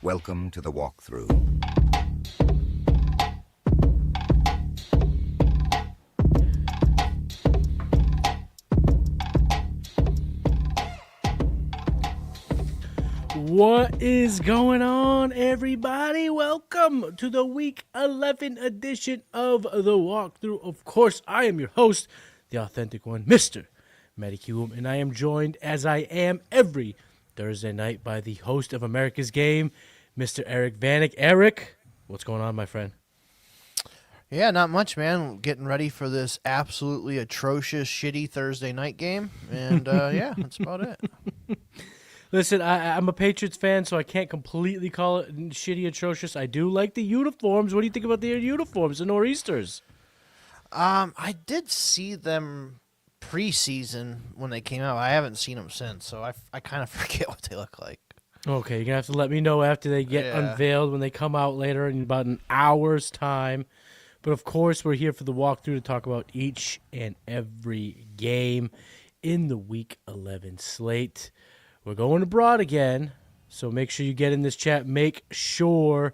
Welcome to the walkthrough. What is going on, everybody? Welcome to the Week 11 edition of the walkthrough. Of course, I am your host, the authentic one, Mr. Matty Kiwoom, and I am joined, as I am every Thursday night, by the host of America's Game, Mr. Eric Vanek. Eric, what's going on, my friend? Yeah, not much, man. Getting ready for this absolutely atrocious, shitty Thursday night game, and yeah, that's about it. Listen, I'm a Patriots fan, so I can't completely call it shitty, atrocious. I do like the uniforms. What do you think about their uniforms, the Nor'easters? I did see them preseason when they came out. I haven't seen them since, so I kind of forget what they look like. Okay, you're going to have to let me know after they get unveiled when they come out later in about an hour's time. But, of course, we're here for the walkthrough to talk about each and every game in the Week 11 slate. We're going abroad again, so make sure you get in this chat. Make sure,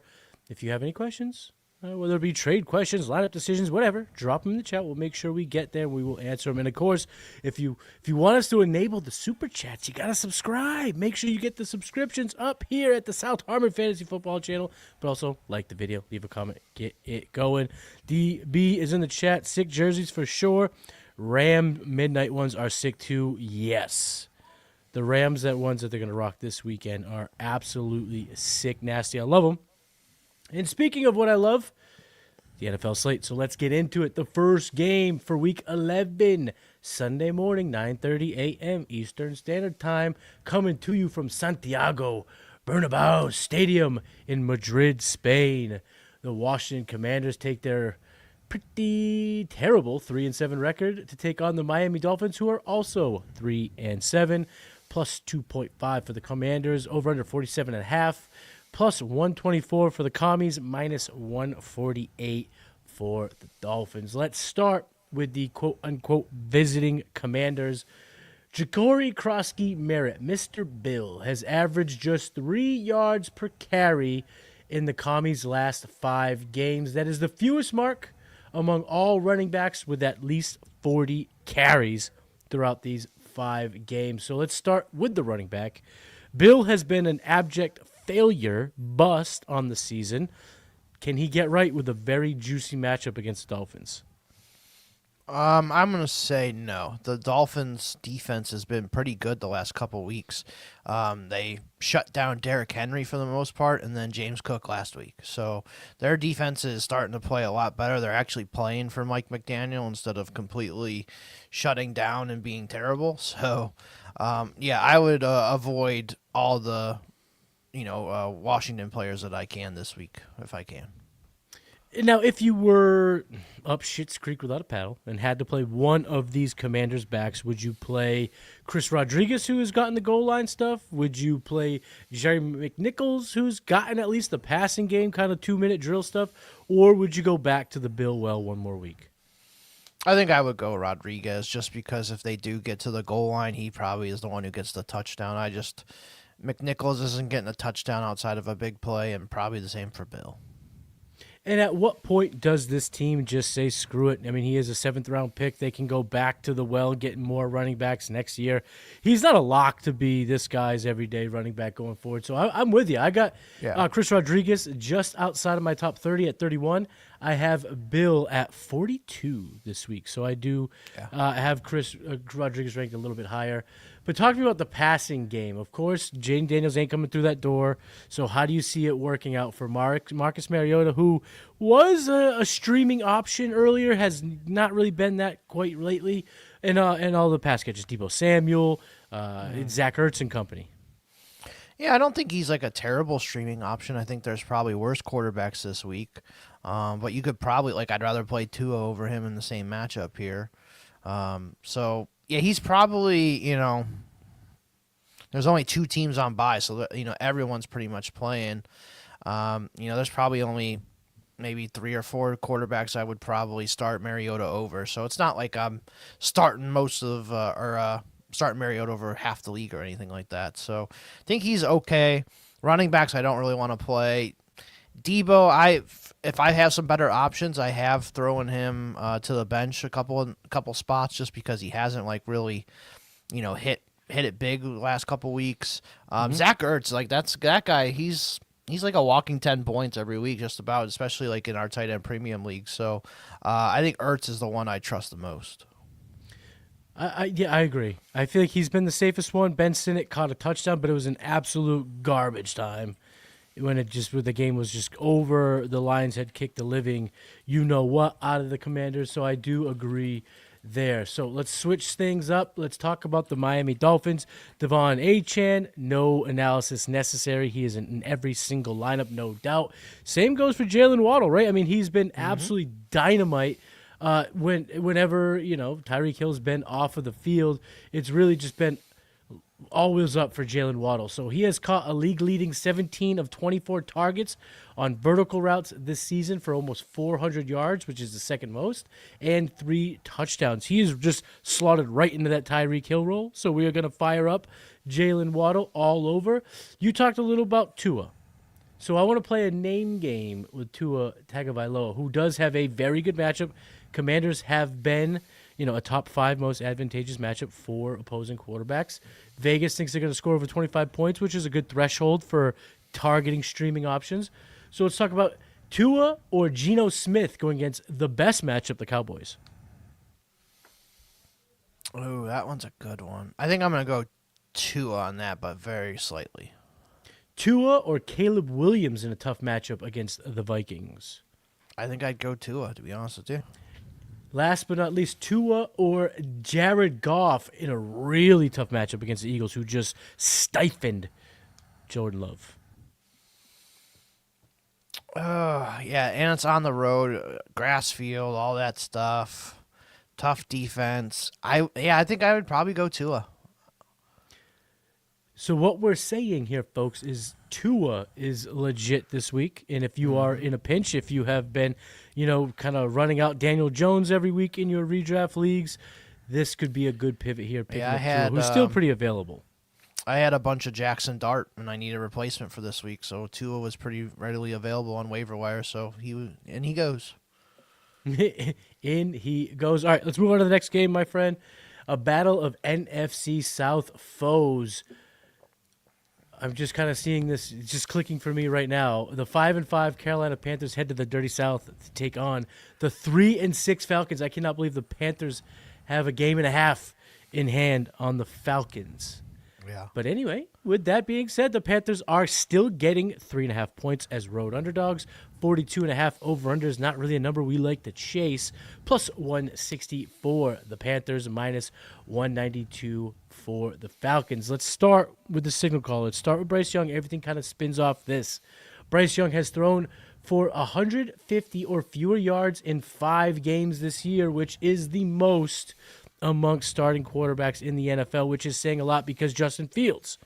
if you have any questions, whether it be trade questions, lineup decisions, whatever, drop them in the chat. We'll make sure we get there. We will answer them. And, of course, if you want us to enable the super chats, you got to subscribe. Make sure you get the subscriptions up here at the South Harmon Fantasy Football channel. But also, like the video, leave a comment, get it going. DB is in the chat. Sick jerseys for sure. Ram midnight ones are sick too. Yes. The Rams, ones that they're going to rock this weekend, are absolutely sick, nasty. I love them. And speaking of what I love, the NFL slate. So let's get into it. The first game for Week 11, Sunday morning, 9:30 a.m. Eastern Standard Time, coming to you from Santiago Bernabéu Stadium in Madrid, Spain. The Washington Commanders take their pretty terrible 3-7 record to take on the Miami Dolphins, who are also 3-7, plus 2.5 for the Commanders, over under 47.5. Plus 124 for the Commies, minus 148 for the Dolphins. Let's start with the quote-unquote visiting Commanders. Jacory Krosky-Merritt, Mr. Bill, has averaged just 3 yards per carry in the Commies' last 5 games. That is the fewest mark among all running backs with at least 40 carries throughout these 5 games. So let's start with the running back. Bill has been an abject failure, bust on the season. Can he get right with a very juicy matchup against the Dolphins? I'm going to say no. The Dolphins' defense has been pretty good the last couple weeks. They shut down Derrick Henry for the most part, and then James Cook last week. So their defense is starting to play a lot better. They're actually playing for Mike McDaniel instead of completely shutting down and being terrible. So, yeah, I would avoid all the Washington players that I can this week, if I can. Now, if you were up Schitt's Creek without a paddle and had to play one of these Commanders backs, would you play Chris Rodriguez, who has gotten the goal line stuff? Would you play Jerry McNichols, who's gotten at least the passing game, kind of 2-minute drill stuff? Or would you go back to the Bill well one more week? I think I would go Rodriguez just because if they do get to the goal line, he probably is the one who gets the touchdown. McNichols isn't getting a touchdown outside of a big play, and probably the same for Bill. And at what point does this team just say, screw it? I mean, he is a 7th-round pick. They can go back to the well, getting more running backs next year. He's not a lock to be this guy's everyday running back going forward. So I'm with you. I got Chris Rodriguez just outside of my top 30 at 31. I have Bill at 42 this week. So I do have Chris Rodriguez ranked a little bit higher. But talk to me about the passing game. Of course, Jaden Daniels ain't coming through that door. So how do you see it working out for Marcus Mariota, who was a streaming option earlier, has not really been that quite lately, and all the pass catches, Deebo Samuel, Zach Ertz and company? Yeah, I don't think he's like a terrible streaming option. I think there's probably worse quarterbacks this week. But you could probably, I'd rather play Tua over him in the same matchup here. So, yeah, he's probably, there's only 2 teams on bye, so, everyone's pretty much playing. There's probably only maybe 3 or 4 quarterbacks I would probably start Mariota over. So it's not like I'm starting starting Mariota over half the league or anything like that. So I think he's okay. Running backs, I don't really want to play. Debo, if I have some better options, I have thrown him to the bench a couple spots just because he hasn't like really, hit it big the last couple weeks. Zach Ertz, like that guy, he's like a walking 10 points every week, just about, especially like in our tight end premium league. So I think Ertz is the one I trust the most. Yeah, I agree. I feel like he's been the safest one. Ben Sinnott caught a touchdown, but it was an absolute garbage time when the game was just over. The Lions had kicked the living, out of the Commanders. So I do agree there. So let's switch things up. Let's talk about the Miami Dolphins. Devon Achane, no analysis necessary. He is in every single lineup, no doubt. Same goes for Jalen Waddle, right? I mean, he's been absolutely dynamite. Whenever Tyreek Hill's been off of the field, it's really just been all wheels up for Jalen Waddle. So he has caught a league-leading 17 of 24 targets on vertical routes this season for almost 400 yards, which is the second most, and 3 touchdowns. He is just slotted right into that Tyreek Hill role. So we are going to fire up Jalen Waddle all over. You talked a little about Tua. So I want to play a name game with Tua Tagovailoa, who does have a very good matchup. Commanders have been, a top 5 most advantageous matchup for opposing quarterbacks. Vegas thinks they're going to score over 25 points, which is a good threshold for targeting streaming options. So let's talk about Tua or Geno Smith going against the best matchup, the Cowboys. Oh, that one's a good one. I think I'm going to go Tua on that, but very slightly. Tua or Caleb Williams in a tough matchup against the Vikings? I think I'd go Tua, to be honest with you. Last but not least, Tua or Jared Goff in a really tough matchup against the Eagles, who just stiffened Jordan Love. Yeah, and it's on the road, grass field, all that stuff. Tough defense. I think I would probably go Tua. So what we're saying here, folks, is Tua is legit this week. And if you are in a pinch, if you have been, kind of running out Daniel Jones every week in your redraft leagues, this could be a good pivot here. Picking up Tua, who's still pretty available. I had a bunch of Jackson Dart, and I need a replacement for this week. So Tua was pretty readily available on waiver wire. So he goes. In he goes. All right, let's move on to the next game, my friend. A battle of NFC South foes. I'm just kind of seeing this, it's just clicking for me right now. The 5-5 Carolina Panthers head to the Dirty South to take on the 3-6 Falcons. I cannot believe the Panthers have a game and a half in hand on the Falcons. Yeah. But anyway, with that being said, the Panthers are still getting 3.5 points as road underdogs. 42.5 over-under is not really a number we like to chase. Plus 160 for the Panthers, minus 192 for the Falcons. Let's start with the signal call. Let's start with Bryce Young. Everything kind of spins off this. Bryce Young has thrown for 150 or fewer yards in 5 games this year, which is the most amongst starting quarterbacks in the NFL, which is saying a lot because Justin Fields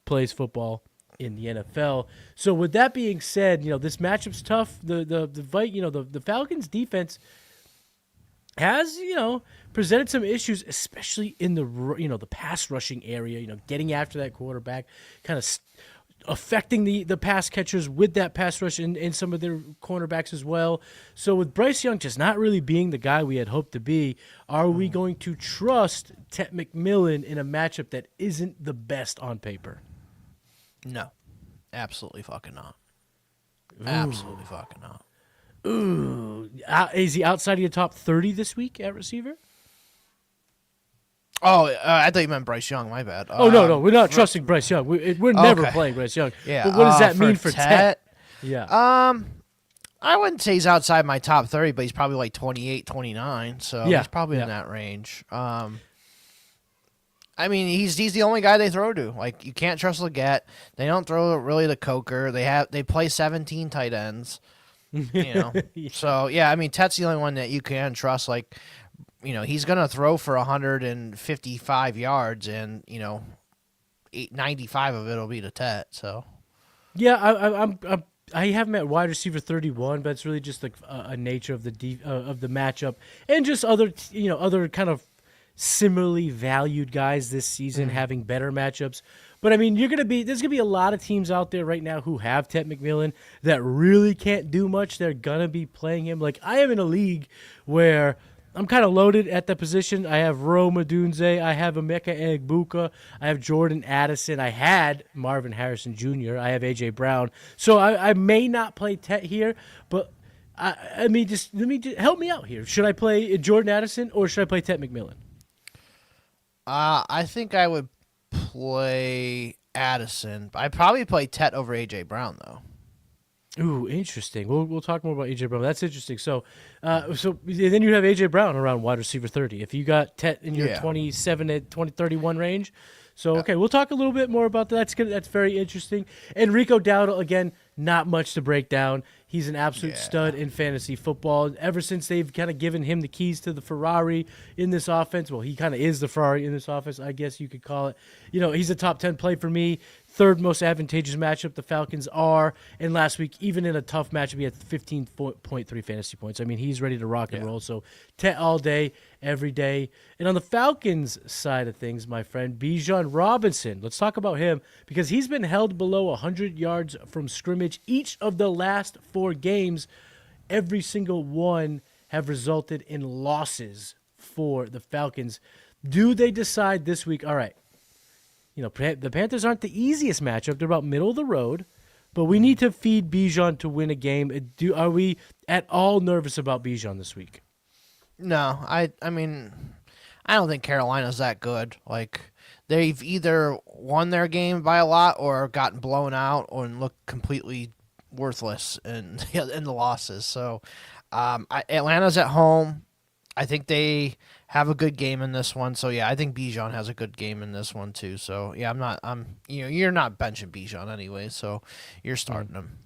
plays football in the NFL. So with that being said, this matchup's tough. The Falcons defense has, presented some issues, especially in the pass rushing area, getting after that quarterback, kind of affecting the pass catchers with that pass rush and some of their cornerbacks as well. So with Bryce Young just not really being the guy we had hoped to be, are we going to trust Ted McMillan in a matchup that isn't the best on paper? No. Absolutely fucking not. Absolutely fucking not. Ooh. Is he outside of your top 30 this week at receiver? Oh, I thought you meant Bryce Young. My bad. No. We're not trusting Bryce Young. We're never playing Bryce Young. Yeah. But what does that mean for Tet? Yeah. I wouldn't say he's outside my top 30, but he's probably like 28, 29. So he's probably in that range. I mean, he's the only guy they throw to. Like, you can't trust Leggett. They don't throw really to Coker. They play 17 tight ends. So yeah, I mean, Tet's the only one that you can trust. Like, he's gonna throw for 155 yards, and 95 of it will be to Tet. So yeah, I have him at wide receiver 31, but it's really just like a nature of the matchup and just other other kind of similarly valued guys this season having better matchups. But I mean, there's gonna be a lot of teams out there right now who have Ted McMillan that really can't do much. They're gonna be playing him. Like I am in a league where I'm kind of loaded at the position. I have Roma Dunze, I have Emeka Egbuka, I have Jordan Addison, I had Marvin Harrison Jr., I have AJ Brown. So I may not play Tet here, but I mean, let me help me out here. Should I play Jordan Addison or should I play Tet McMillan? I think I would play Addison. I'd probably play Tet over AJ Brown though. Ooh, interesting. We'll talk more about AJ Brown. That's interesting. So then you have AJ Brown around wide receiver 30. If you got Tet in your 27 to 31 range. So okay, we'll talk a little bit more about that. That's good. That's very interesting. Enrico Dowdle, again, not much to break down. He's an absolute stud in fantasy football. Ever since they've kind of given him the keys to the Ferrari in this offense, well, he kind of is the Ferrari in this offense, I guess you could call it. He's a top 10 play for me. Third most advantageous matchup the Falcons are. And last week, even in a tough matchup, he had 15.3 fantasy points. I mean, he's ready to rock and roll. So Tet all day, every day. And on the Falcons side of things, my friend, Bijan Robinson. Let's talk about him because he's been held below 100 yards from scrimmage each of the last 4 games. Every single one have resulted in losses for the Falcons. Do they decide this week, all right, the Panthers aren't the easiest matchup. They're about middle of the road, but we need to feed Bijan to win a game. Are we at all nervous about Bijan this week? No, I mean, I don't think Carolina's that good. Like, they've either won their game by a lot or gotten blown out or looked completely worthless in the losses. So, Atlanta's at home. I think they have a good game in this one. So yeah, I think Bijan has a good game in this one too. So yeah, you're not benching Bijan anyway, so you're starting him.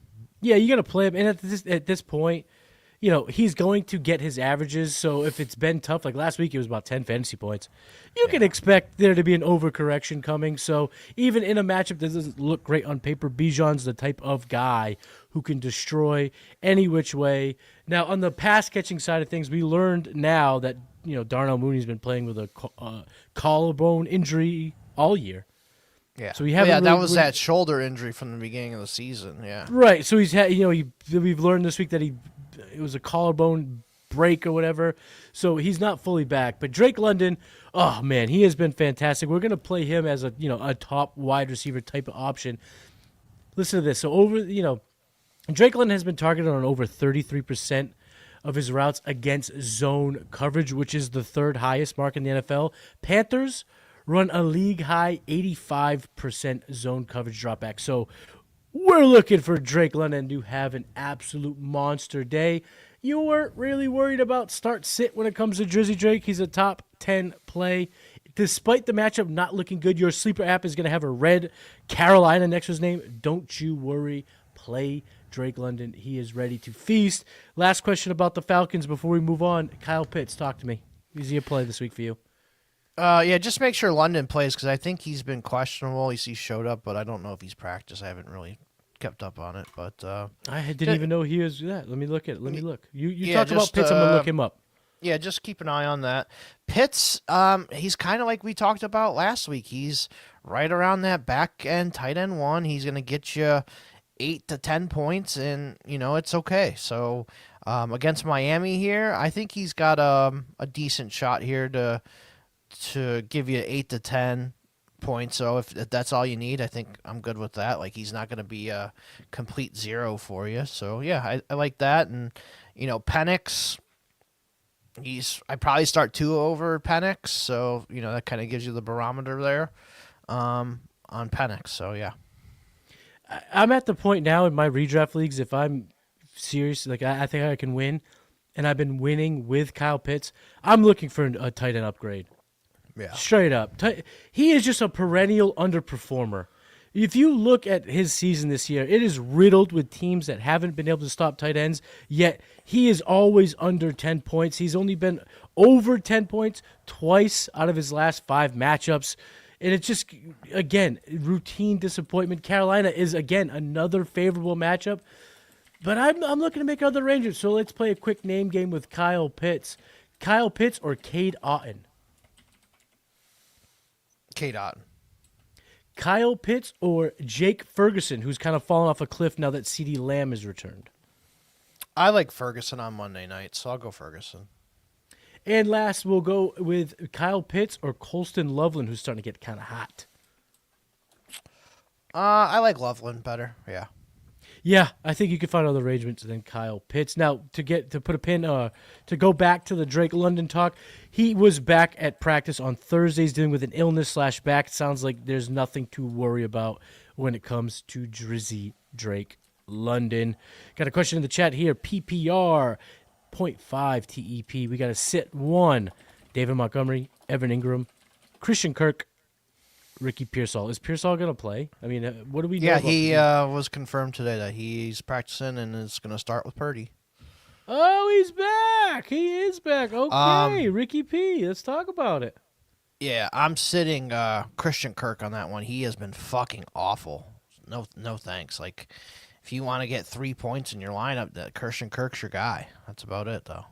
Yeah, you got to play him, and at this point, he's going to get his averages. So if it's been tough, like last week, it was about 10 fantasy points. You can expect there to be an overcorrection coming. So even in a matchup that doesn't look great on paper, Bijan's the type of guy who can destroy any which way. Now, on the pass catching side of things, we learned now that Darnell Mooney's been playing with a collarbone injury all year. Yeah, so that was that shoulder injury from the beginning of the season. Yeah, right. So he's had, we've learned this week that it was a collarbone break or whatever. So he's not fully back. But Drake London, oh man, he has been fantastic. We're gonna play him as a top wide receiver type of option. Listen to this. So Drake London has been targeted on over 33% of his routes against zone coverage, which is the third highest mark in the NFL. Panthers run a league-high 85% zone coverage dropback. So we're looking for Drake London to have an absolute monster day. You weren't really worried about start-sit when it comes to Drizzy Drake. He's a top 10 play. Despite the matchup not looking good, your sleeper app is going to have a red Carolina next to his name. Don't you worry. Play Drake London. He is ready to feast. Last question about the Falcons before we move on. Kyle Pitts, talk to me. Is he a play this week for you? Yeah, just make sure London plays because I think he's been questionable. He showed up, but I don't know if he's practiced. I haven't really kept up on it. But I didn't even know he was that. Let me look at it. Let me look. You talk about Pitts. I'm going to look him up. Yeah, just keep an eye on that. Pitts, he's kind of like we talked about last week. He's right around that back end tight end one. He's going to get you 8 to 10 points, and it's okay. So against Miami here, I think he's got a decent shot here to give you 8 to 10 points. So if that's all you need, I think I'm good with that. Like, he's not going to be a complete zero for you. So yeah, I like that. And Penix, I probably start 2 over Penix. So that kind of gives you the barometer there on Penix. So yeah. I'm at the point now in my redraft leagues, if I'm serious, like I think I can win, and I've been winning with Kyle Pitts, I'm looking for a tight end upgrade. Yeah. Straight up. He is just a perennial underperformer. If you look at his season this year, it is riddled with teams that haven't been able to stop tight ends, yet he is always under 10 points. He's only been over 10 points twice out of his last 5 matchups. And it's just, again, routine disappointment. Carolina is, again, another favorable matchup. But I'm looking to make other ranges. So let's play a quick name game with Kyle Pitts. Kyle Pitts or Cade Otton? Cade Otton. Kyle Pitts or Jake Ferguson, who's kind of fallen off a cliff now that CeeDee Lamb is returned? I like Ferguson on Monday night, so I'll go Ferguson. And last, we'll go with Kyle Pitts or Colston Loveland, who's starting to get kind of hot. I like Loveland better. Yeah. Yeah, I think you can find other arrangements than Kyle Pitts. Now, to put a pin, to go back to the Drake London talk, he was back at practice on Thursdays dealing with an illness/back. Sounds like there's nothing to worry about when it comes to Drizzy Drake London. Got a question in the chat here. PPR 0.5 TEP. We got a sit 1. David Montgomery, Evan Ingram, Christian Kirk, Ricky Pearsall. Is Pearsall going to play? I mean, what do we know? Yeah, about he was confirmed today that he's practicing and is going to start with Purdy. Oh, he's back. He is back. Okay, Ricky P. Let's talk about it. Yeah, I'm sitting Christian Kirk on that one. He has been fucking awful. No thanks. Like, if you want to get 3 points in your lineup, that Christian Kirk's your guy. That's about it, though.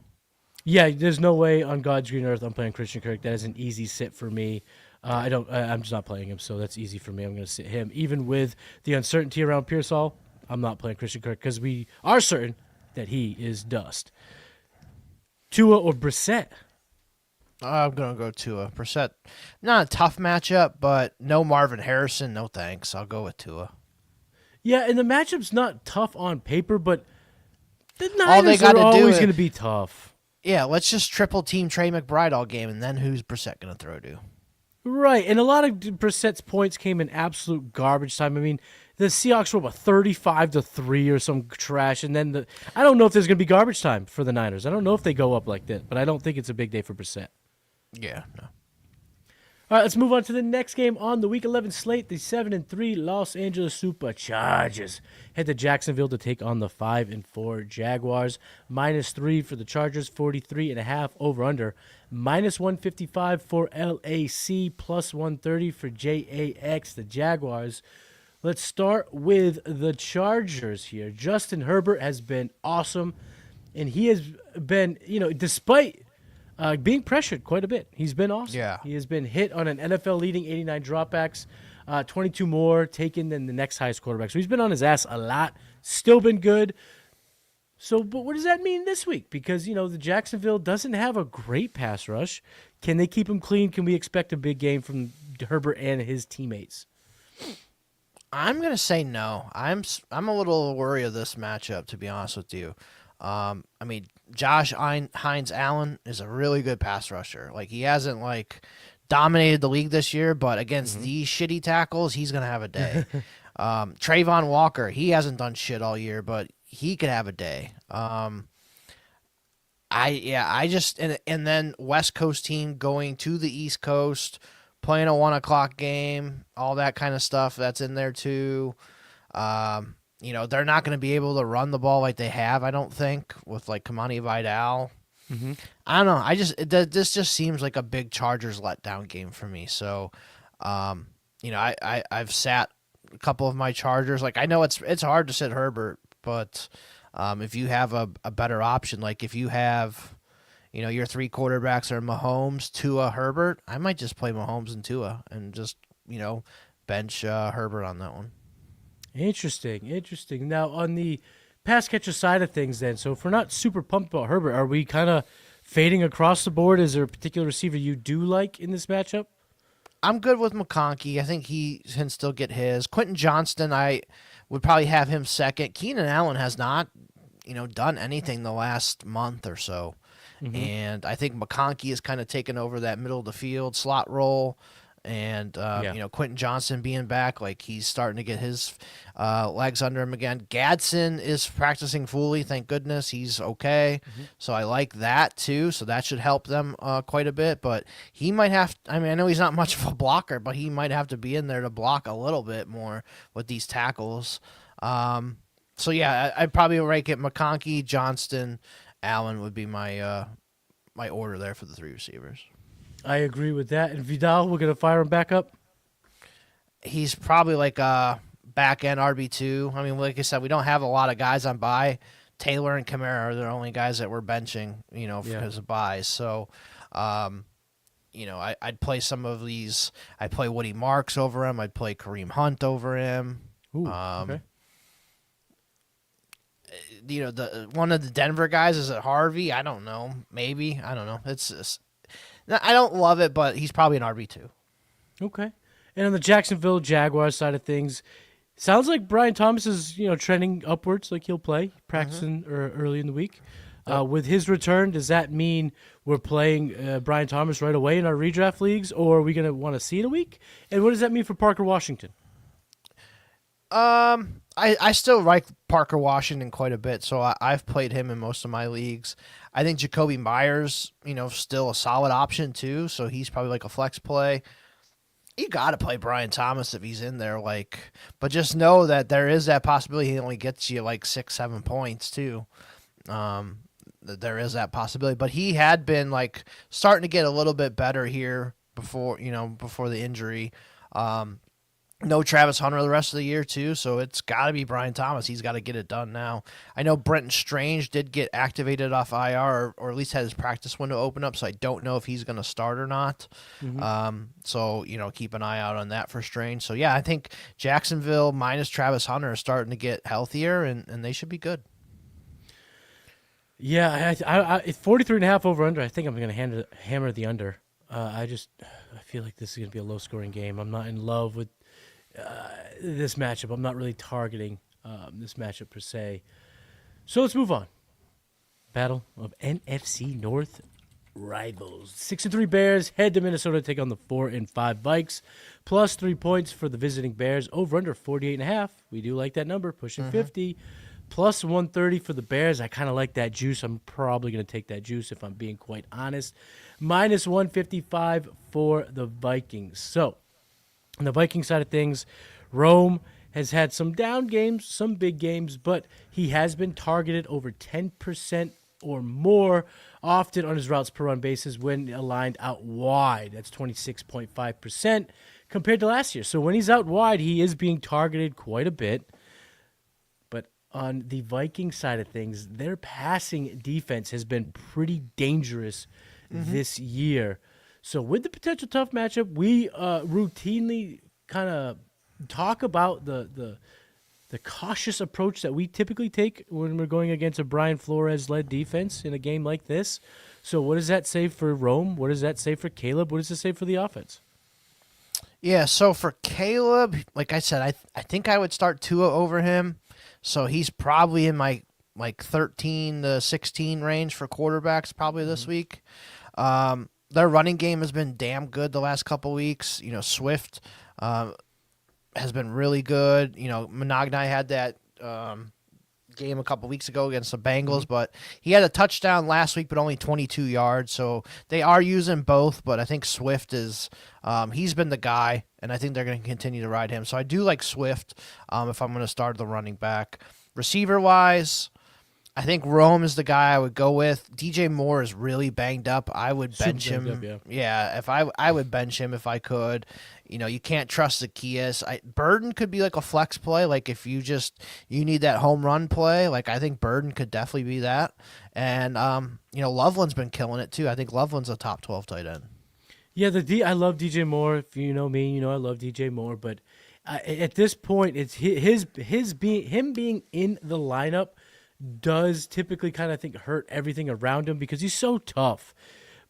Yeah, there's no way on God's green earth I'm playing Christian Kirk. That is an easy sit for me. I'm just not playing him, so that's easy for me. I'm going to sit him. Even with the uncertainty around Pearsall, I'm not playing Christian Kirk because we are certain that he is dust. Tua or Brissett? I'm going to go Tua. Brissett, not a tough matchup, but no Marvin Harrison, no thanks. I'll go with Tua. Yeah, and the matchup's not tough on paper, but the Niners are always going to be tough. Yeah, let's just triple team Trey McBride all game, and then who's Brissett going to throw to? Right, and a lot of Brissett's points came in absolute garbage time. I mean, the Seahawks were 35-3 or some trash, and then I don't know if there's going to be garbage time for the Niners. I don't know if they go up like that, but I don't think it's a big day for Brissett. Yeah, no. All right, let's move on to the next game on the Week 11 slate. The 7-3 Los Angeles Superchargers head to Jacksonville to take on the 5-4 Jaguars. -3 for the Chargers, 43.5 over/under. -155 for LAC, +130 for JAX, the Jaguars. Let's start with the Chargers here. Justin Herbert has been awesome, and he has been, despite being pressured quite a bit. He's been awesome. Yeah. He has been hit on an NFL-leading 89 dropbacks, 22 more taken than the next highest quarterback. So he's been on his ass a lot. Still been good. So, but what does that mean this week? Because, the Jacksonville doesn't have a great pass rush. Can they keep him clean? Can we expect a big game from Herbert and his teammates? I'm going to say no. I'm a little worried of this matchup, to be honest with you. Josh Hines Allen is a really good pass rusher. Like, he hasn't dominated the league this year, but against these shitty tackles, he's gonna have a day. Trayvon Walker, he hasn't done shit all year, but he could have a day. And then West Coast team going to the East Coast, playing a 1:00 game, all that kind of stuff that's in there too. They're not going to be able to run the ball like they have, I don't think, with Kamani Vidal. Mm-hmm. I don't know. This just seems like a big Chargers letdown game for me. So, I've sat a couple of my Chargers. I know it's hard to sit Herbert, but if you have a better option, if you have, your 3 quarterbacks are Mahomes, Tua, Herbert, I might just play Mahomes and Tua and just, bench Herbert on that one. Interesting. Now, on the pass catcher side of things then, so if we're not super pumped about Herbert, are we kind of fading across the board? Is there a particular receiver you do like in this matchup? I'm good with McConkey. I think he can still get his. Quentin Johnston, I would probably have him second. Keenan Allen has not, done anything the last month or so. Mm-hmm. And I think McConkey has kind of taken over that middle of the field slot role. And, Quentin Johnston being back, he's starting to get his legs under him again. Gadsden is practicing fully, thank goodness. He's okay. Mm-hmm. So I like that, too. So that should help them quite a bit. But he might have – I know he's not much of a blocker, but he might have to be in there to block a little bit more with these tackles. I'd probably rank it McConkey, Johnston, Allen would be my my order there for the 3 receivers. I agree with that. And Vidal, we're going to fire him back up? He's probably a back-end RB2. Like I said, we don't have a lot of guys on bye. Taylor and Kamara are the only guys that we're benching, because of buys. So, I'd play some of these. I'd play Woody Marks over him. I'd play Kareem Hunt over him. Ooh, okay. One of the Denver guys, is it Harvey? I don't know. Maybe. I don't know. It's just, I don't love it, but he's probably an RB2. Okay. And on the Jacksonville Jaguars side of things, sounds like Brian Thomas is, trending upwards, like he'll play, practicing early in the week. With his return, does that mean we're playing Brian Thomas right away in our redraft leagues, or are we going to want to see it a week? And what does that mean for Parker Washington? I still like Parker Washington quite a bit, so I've played him in most of my leagues. I think Jacoby Myers, still a solid option too, so he's probably like a flex play. You got to play Brian Thomas if he's in there, but just know that there is that possibility he only gets you like 6-7 points too. There is that possibility, but he had been starting to get a little bit better here before the injury. No Travis Hunter the rest of the year too, so it's got to be Brian Thomas. He's got to get it done now. I know Brenton Strange did get activated off IR, or at least had his practice window open up, so I don't know if he's going to start or not. So keep an eye out on that for Strange. So yeah, I think Jacksonville minus Travis Hunter is starting to get healthier, and they should be good. Yeah, I 43.5 over under. I think I'm going to hammer the under. I feel like this is going to be a low scoring game. I'm not in love with this matchup. I'm not really targeting this matchup per se. So let's move on. Battle of NFC North rivals. 6-3 Bears head to Minnesota to take on the 4-5 Vikes. Plus 3 points for the visiting Bears. Over under 48.5. We do like that number, pushing 50. Plus 130 for the Bears. I kind of like that juice. I'm probably going to take that juice if I'm being quite honest. Minus 155 for the Vikings. So on the Viking side of things, Rome has had some down games, some big games, but he has been targeted over 10% or more often on his routes per run basis when aligned out wide. That's 26.5% compared to last year. So when he's out wide, he is being targeted quite a bit. But on the Viking side of things, their passing defense has been pretty dangerous this year. So with the potential tough matchup, we routinely kind of talk about the cautious approach that we typically take when we're going against a Brian Flores-led defense in a game like this. So what does that say for Rome? What does that say for Caleb? What does it say for the offense? Yeah, so for Caleb, like I said, I think I would start Tua over him. So he's probably in my 13 to 16 range for quarterbacks probably this week. Their running game has been damn good the last couple weeks. Swift has been really good. Monogny had that game a couple weeks ago against the Bengals, but he had a touchdown last week, but only 22 yards. So they are using both, but I think Swift is he's been the guy, and I think they're going to continue to ride him. So I do like Swift if I'm going to start the running back. Receiver-wise, I think Rome is the guy I would go with. DJ Moore is really banged up. I would bench him. Yeah, if I would bench him if I could. You can't trust Zacchaeus. Burden could be like a flex play. Like if you need that home run play. Like I think Burden could definitely be that. And Loveland's been killing it too. I think Loveland's a top 12 tight end. Yeah, I love DJ Moore. If you know me, I love DJ Moore. But at this point, it's him being in the lineup does typically kind of hurt everything around him because he's so tough,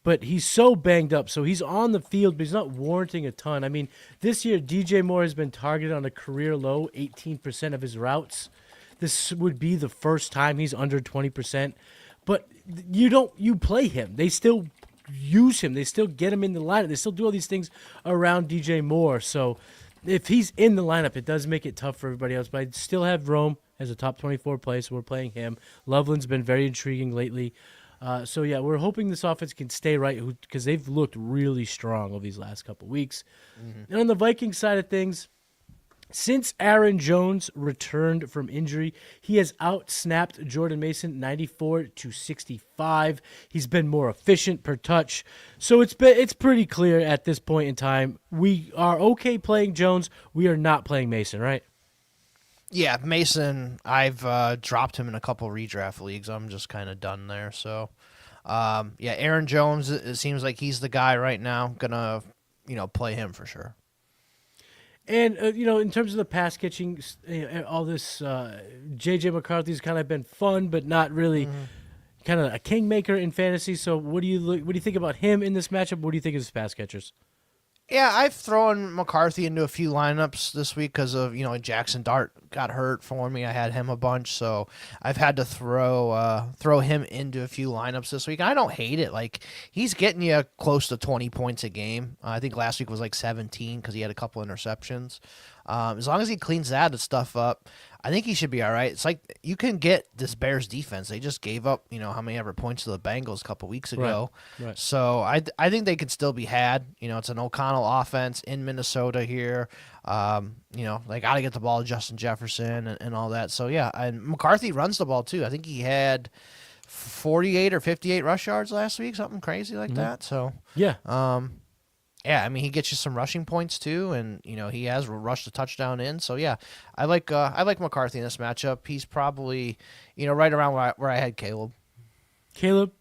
but he's so banged up. So he's on the field, but he's not warranting a ton. I mean, this year DJ Moore has been targeted on a career low 18% of his routes. This would be the first time he's under 20%, but you play him. They still use him. They still get him in the lineup. They still do all these things around DJ Moore. So if he's in the lineup, it does make it tough for everybody else, but I still have Rome as a top 24 play, so we're playing him. Loveland's been very intriguing lately. So, yeah, we're hoping this offense can stay right because they've looked really strong over these last couple weeks. And on the Vikings side of things, since Aaron Jones returned from injury, he has outsnapped Jordan Mason 94-65. He's been more efficient per touch. So it's pretty clear at this point in time. We are okay playing Jones. We are not playing Mason, right? Yeah, Mason, I've dropped him in a couple redraft leagues. I'm just kind of done there. So Yeah, Aaron Jones, it seems like he's the guy right now. Gonna, play him for sure. And, in terms of the pass catching, all this, J.J. McCarthy's kind of been fun, but not really kind of a kingmaker in fantasy. So what do you think about him in this matchup? What do you think of his pass catchers? Yeah, I've thrown McCarthy into a few lineups this week because of, Jackson Dart got hurt for me. I had him a bunch, so I've had to throw him into a few lineups this week. I don't hate it. Like, he's getting you close to 20 points a game. I think last week was like 17 because he had a couple interceptions. As long as he cleans that stuff up, I think he should be all right. It's like you can get this Bears defense. They just gave up, how many ever points to the Bengals a couple weeks ago. Right. So I think they can still be had. It's an O'Connell offense in Minnesota here. They got to get the ball to Justin Jefferson and all that. So, yeah, and McCarthy runs the ball too. I think he had 48 or 58 rush yards last week, something crazy like that. So, yeah. Yeah, I mean, he gets you some rushing points too, and he has rushed a touchdown in. So yeah, I like McCarthy in this matchup. He's probably right around where I had Caleb. Caleb,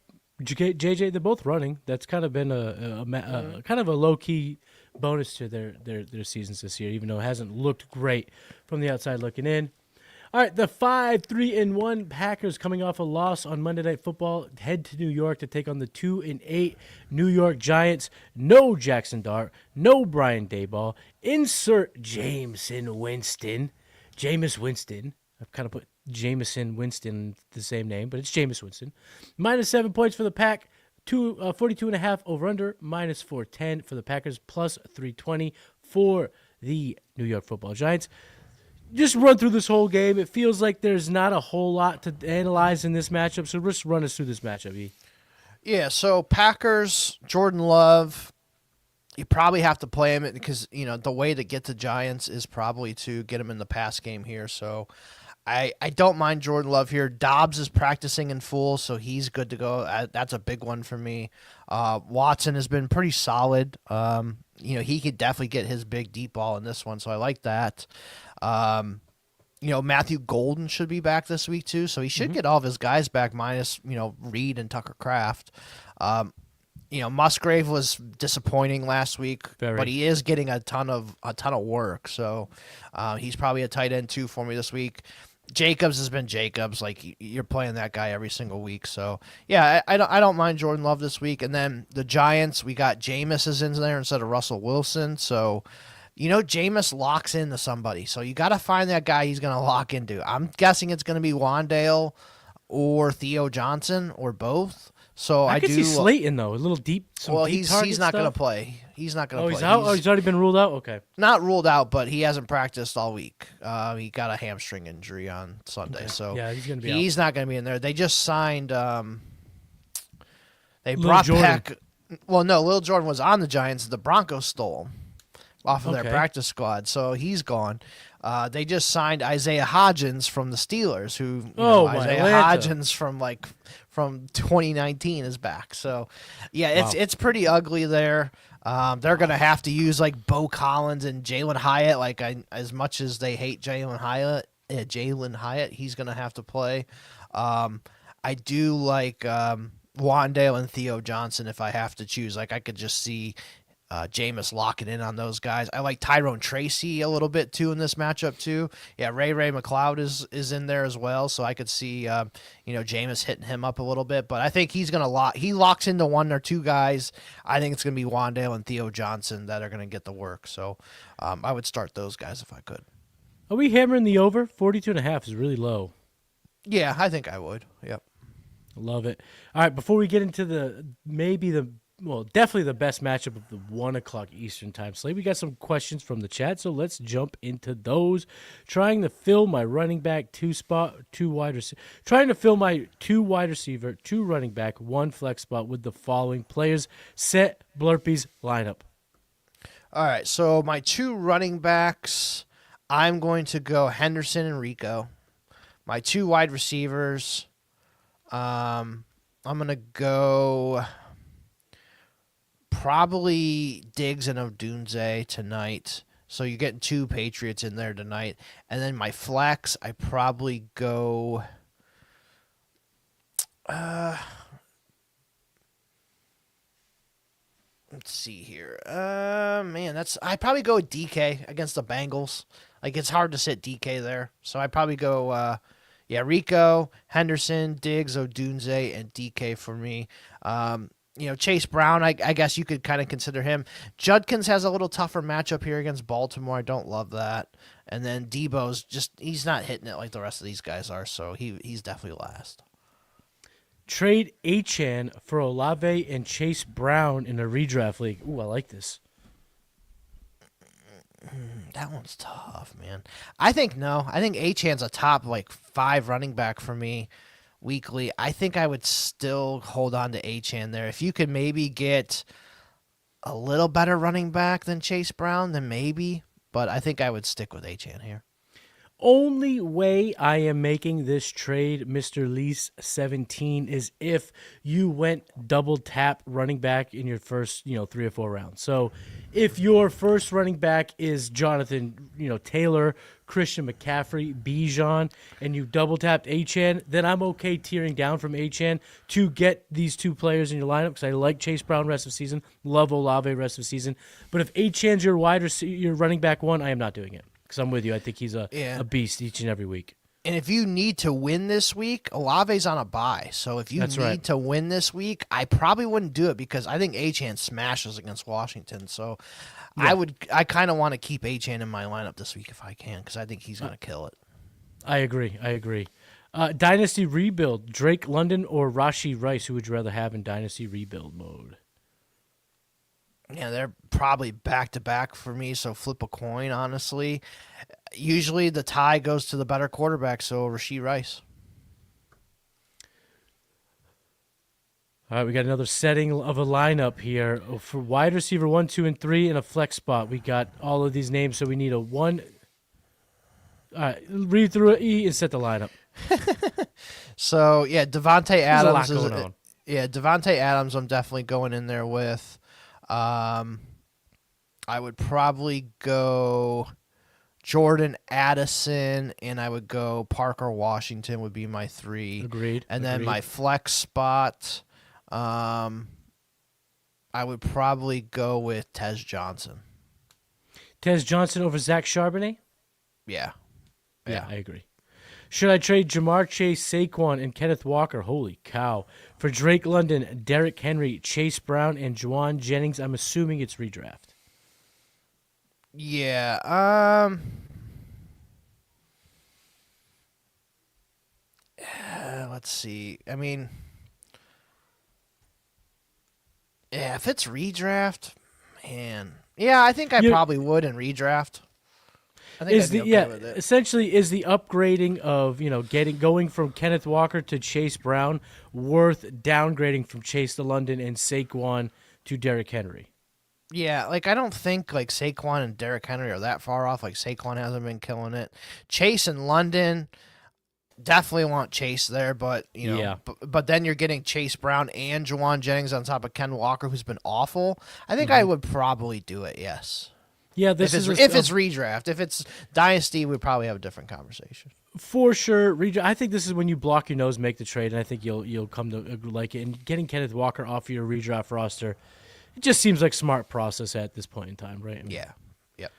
JJ, they're both running. That's kind of been a kind of a low key bonus to their seasons this year, even though it hasn't looked great from the outside looking in. All right, the 5-3-1 Packers coming off a loss on Monday Night Football head to New York to take on the 2-8 New York Giants. No Jackson Dart, no Brian Daboll. Insert Jameis Winston. I've kind of put Jameson Winston the same name, but it's Jameis Winston. -7 points for the Pack. 42.5 over under. -410 for the Packers. +320 for the New York Football Giants. Just run through this whole game. It feels like there's not a whole lot to analyze in this matchup, so just run us through this matchup, E. Yeah, so Packers, Jordan Love, you probably have to play him because, the way to get the Giants is probably to get him in the pass game here. So I don't mind Jordan Love here. Dobbs is practicing in full, so he's good to go. That's a big one for me. Watson has been pretty solid. He could definitely get his big deep ball in this one, so I like that. Matthew Golden should be back this week too, so he should get all of his guys back minus, Reed and Tucker Kraft. Musgrave was disappointing last week, but he is getting a ton of work, so he's probably a tight end too for me this week. Jacobs has been Jacobs, like you're playing that guy every single week, so yeah, I don't mind Jordan Love this week. And then the Giants, we got Jameis is in there instead of Russell Wilson, so. Jameis locks into somebody, so you got to find that guy he's going to lock into. I'm guessing it's going to be Wandale or Theo Johnson or both. So I could see Slayton though, a little deep. He's not going to play. He's not going to play. He's out. He's already been ruled out. Okay, not ruled out, but he hasn't practiced all week. He got a hamstring injury on Sunday, so yeah, he's going to be. He's not going to be in there. They just signed. They Lil brought Jordan. back. Well, no, Lil Jordan was on the Giants. The Broncos stole him off of their practice squad, so he's gone. They just signed Isaiah Hodgins from the Steelers, who Isaiah Hodgins from 2019 is back. So, yeah, it's pretty ugly there. They're gonna have to use like Bo Collins and Jalen Hyatt. As much as they hate Jalen Hyatt, he's gonna have to play. I do like Wandale and Theo Johnson if I have to choose. I could just see. Jameis locking in on those guys. I like Tyrone Tracy a little bit too in this matchup too. Yeah, Ray McLeod is in there as well, so I could see Jameis hitting him up a little bit. But I think he's gonna lock. He locks into one or two guys. I think it's gonna be Wandale and Theo Johnson that are gonna get the work. So I would start those guys if I could. Are we hammering the over? 42.5 is really low. Yeah, I think I would. Yep. Love it. All right, before we get into definitely the best matchup of the 1 o'clock Eastern time slate. We got some questions from the chat, so let's jump into those. Trying to fill my running back, 2 wide receiver, 2 running back, 1 flex spot with the following players. Set Blurpee's lineup. All right, so my 2 running backs, I'm going to go Henderson and Rico. My 2 wide receivers, I'm going to go probably Diggs and Odunze tonight. So you're getting 2 Patriots in there tonight. And then my flex, I probably go Let's see here. Man, I probably go with DK against the Bengals. Like it's hard to sit DK there, so I probably go. Rico, Henderson, Diggs, Odunze, and DK for me. Chase Brown, I guess you could kind of consider him. Judkins has a little tougher matchup here against Baltimore. I don't love that. And then Debo's he's not hitting it like the rest of these guys are, so he's definitely last. Trade Achane for Olave and Chase Brown in a redraft league. Ooh, I like this. That one's tough, man. I think Achane's a top 5 running back for me weekly. I think I would still hold on to Achane there. If you could maybe get a little better running back than Chase Brown, then maybe. But I think I would stick with Achane here. Only way I am making this trade, Mr. Lease 17, is if you went double tap running back in your first, 3 or 4 rounds. So if your first running back is Jonathan, Taylor, Christian McCaffrey, Bijan, and you double tapped Achane, then I'm okay tearing down from Achane to get these 2 players in your lineup because I like Chase Brown rest of season, love Olave rest of season. But if Achane's your your running back 1, I am not doing it. Because I'm with you. I think he's a beast each and every week. And if you need to win this week, Olave's on a bye. So if you need to win this week, I probably wouldn't do it because I think Achane smashes against Washington. So I kind of want to keep Achane in my lineup this week if I can because I think he's going to kill it. I agree. Dynasty Rebuild, Drake London or Rashee Rice? Who would you rather have in Dynasty Rebuild mode? Yeah, they're probably back-to-back for me, so flip a coin, honestly. Usually the tie goes to the better quarterback, so Rashee Rice. All right, we got another setting of a lineup here. For wide receiver 1, 2, and 3 in a flex spot, we got all of these names, so we need a 1. All right, read through it and set the lineup. So, Devontae Adams. There's a lot going on. Yeah, Devontae Adams I'm definitely going in there with. I would probably go Jordan Addison, and I would go Parker Washington would be my 3. Agreed. And then my flex spot, I would probably go with Tez Johnson. Tez Johnson over Zach Charbonnet? Yeah, I agree. Should I trade Jamar Chase, Saquon, and Kenneth Walker? Holy cow. For Drake London, Derrick Henry, Chase Brown, and Juwan Jennings, I'm assuming it's redraft. Yeah. Let's see. I mean, if it's redraft, man. Yeah, I think I probably would in redraft. I think I'd be okay with it. Essentially, is the upgrading of going from Kenneth Walker to Chase Brown worth downgrading from Chase to London and Saquon to Derrick Henry? Yeah, I don't think Saquon and Derrick Henry are that far off. Saquon hasn't been killing it. Chase and London, definitely want Chase there, but but then you're getting Chase Brown and Juwan Jennings on top of Ken Walker, who's been awful. I think I would probably do it. Yes. Yeah, if it's redraft. If it's Dynasty, we'd probably have a different conversation. For sure, I think this is when you block your nose, make the trade, and I think you'll come to like it. And getting Kenneth Walker off your redraft roster, it just seems like smart process at this point in time, right? Yeah. Yep.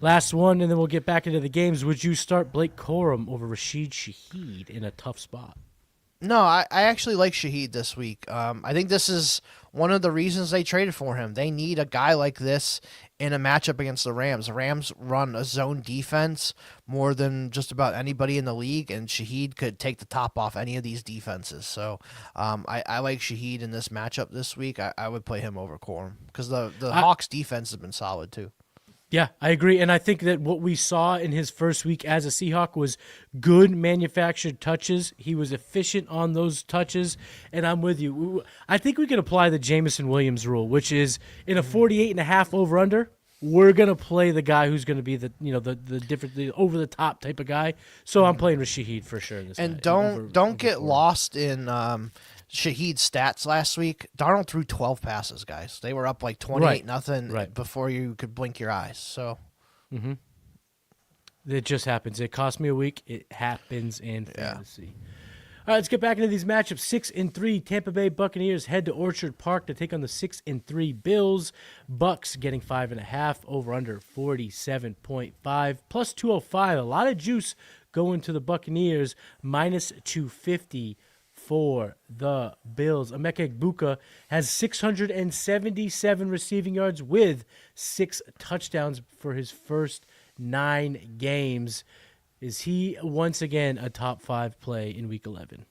Last one, and then we'll get back into the games. Would you start Blake Corum over Rashid Shaheed in a tough spot? No, I actually like Shaheed this week. I think this is one of the reasons they traded for him. They need a guy like this in a matchup against the Rams. The Rams run a zone defense more than just about anybody in the league, and Shaheed could take the top off any of these defenses. So I like Shaheed in this matchup this week. I would play him over Corum because the Hawks defense has been solid too. Yeah, I agree. And I think that what we saw in his first week as a Seahawk was good manufactured touches. He was efficient on those touches, and I'm with you. I think we could apply the Jameson Williams rule, which is in a 48.5 over-under, we're going to play the guy who's going to be the over-the-top type of guy. So I'm playing with Shaheed for sure. And don't get lost in Shaheed's stats last week. Darnold threw 12 passes, guys. They were up 28-0 before you could blink your eyes. So, It just happens. It cost me a week. It happens in fantasy. All right, let's get back into these matchups. 6-3 Tampa Bay Buccaneers head to Orchard Park to take on the 6-3 Bills. Bucks getting 5.5 over under 47.5 plus 205. A lot of juice going to the Buccaneers minus 250 for the Bills. Emeka Egbuka has 677 receiving yards with 6 touchdowns for his first 9 games. Is he once again a top 5 play in Week 11?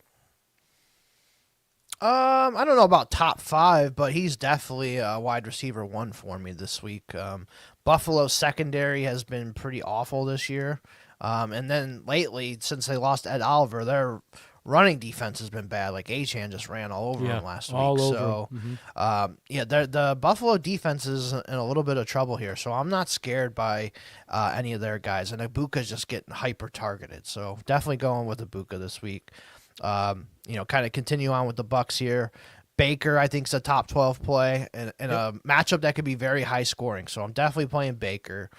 I don't know about top 5, but he's definitely a wide receiver 1 for me this week. Buffalo's secondary has been pretty awful this year. And then lately, since they lost Ed Oliver, their running defense has been bad. Like Achane just ran all over him last week. So, the Buffalo defense is in a little bit of trouble here. So I'm not scared by any of their guys. And Ibuka's just getting hyper targeted. So definitely going with Ibuka this week. Kind of continue on with the Bucks here. Baker, I think, is a top 12 play in a matchup that could be very high scoring. So I'm definitely playing Baker.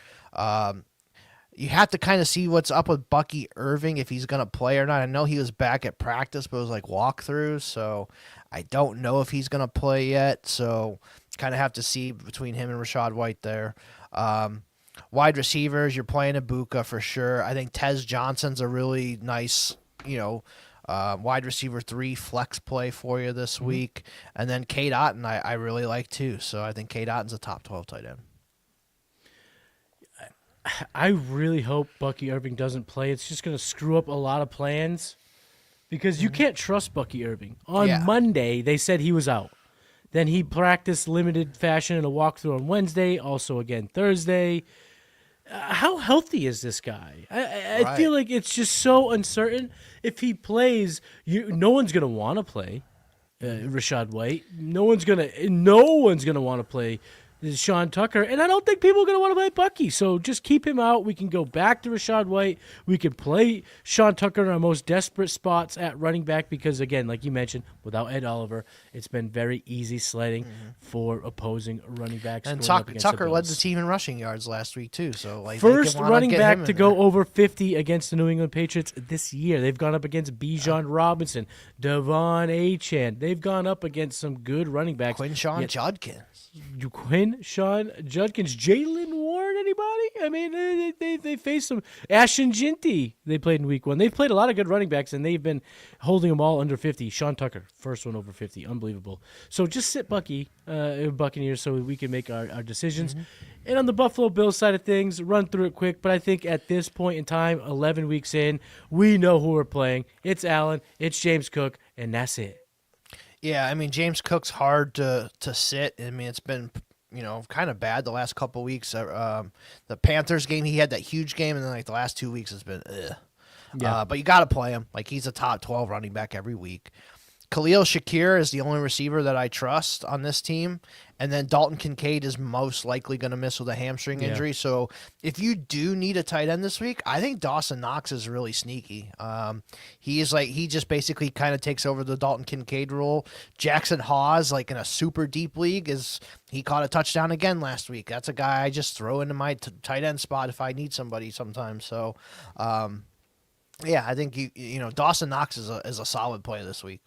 You have to kind of see what's up with Bucky Irving, if he's going to play or not. I know he was back at practice, but it was like walkthroughs, so I don't know if he's going to play yet. So kind of have to see between him and Rachaad White there. Wide receivers, you're playing Ibuka for sure. I think Tez Johnson's a really nice, wide receiver 3 flex play for you this week. And then Cade Otton, I really like too. So I think Cade Otton's a top 12 tight end. I really hope Bucky Irving doesn't play. It's just going to screw up a lot of plans because you can't trust Bucky Irving. On Monday, they said he was out. Then he practiced limited fashion in a walkthrough on Wednesday, also again Thursday. How healthy is this guy? I feel like it's just so uncertain. If he plays, no one's going to want to play Rachaad White. No one's going to want to play Sean Tucker, and I don't think people are going to want to play Bucky, so just keep him out. We can go back to Rachaad White. We can play Sean Tucker in our most desperate spots at running back because, again, like you mentioned, without Ed Oliver, it's been very easy sledding for opposing running backs. And Tucker led the team in rushing yards last week, too. So first running back to go over 50 against the New England Patriots this year. They've gone up against Bijan Robinson, Devon Achane. They've gone up against some good running backs. Quinshon Judkins. Jalen Warren, anybody? I mean, they faced some. Ashton Jinty, they played in week 1. They've played a lot of good running backs, and they've been holding them all under 50. Sean Tucker, first one over 50. Unbelievable. So just sit Buccaneers so we can make our decisions. And on the Buffalo Bills side of things, run through it quick, but I think at this point in time, 11 weeks in, we know who we're playing. It's Allen, it's James Cook, and that's it. Yeah, I mean, James Cook's hard to sit. I mean, it's been, kind of bad the last couple weeks. The Panthers game, he had that huge game, and then the last 2 weeks has been Yeah. But you got to play him. He's a top 12 running back every week. Khalil Shakir is the only receiver that I trust on this team. And then Dalton Kincaid is most likely going to miss with a hamstring injury. So if you do need a tight end this week, I think Dawson Knox is really sneaky. He just basically kind of takes over the Dalton Kincaid role. Jackson Hawes, in a super deep league, he caught a touchdown again last week. That's a guy I just throw into my tight end spot if I need somebody sometimes. So, I think Dawson Knox is a solid play this week.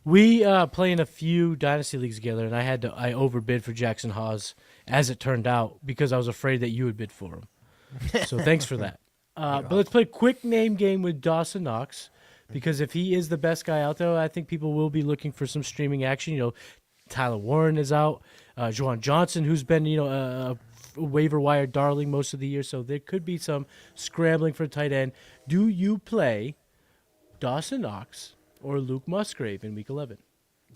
We play in a few dynasty leagues together, and I overbid for Jackson Hawes, as it turned out, because I was afraid that you would bid for him. So thanks for that. But let's play a quick name game with Dawson Knox, because if he is the best guy out there, I think people will be looking for some streaming action. Tyler Warren is out, Juwan Johnson, who's been a waiver wire darling most of the year, so there could be some scrambling for tight end. Do you play Dawson Knox or Luke Musgrave in Week 11?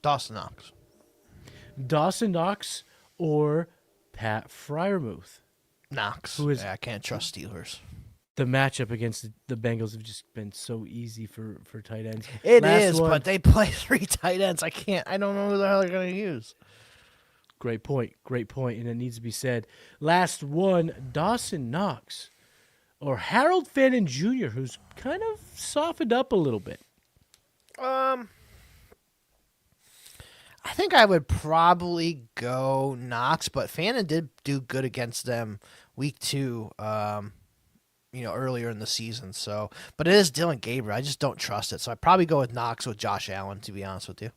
Dawson Knox. Dawson Knox or Pat Freiermuth? Knox. I can't trust Steelers. The matchup against the Bengals have just been so easy for tight ends. It is, but they play 3 tight ends. I don't know who the hell they're going to use. Great point, and it needs to be said. Last one, Dawson Knox or Harold Fannin Jr., who's kind of softened up a little bit. I think I would probably go Knox, but Fannin did do good against them week 2. earlier in the season. So, but it is Dylan Gabriel. I just don't trust it. So I'd probably go with Knox with Josh Allen, to be honest with you.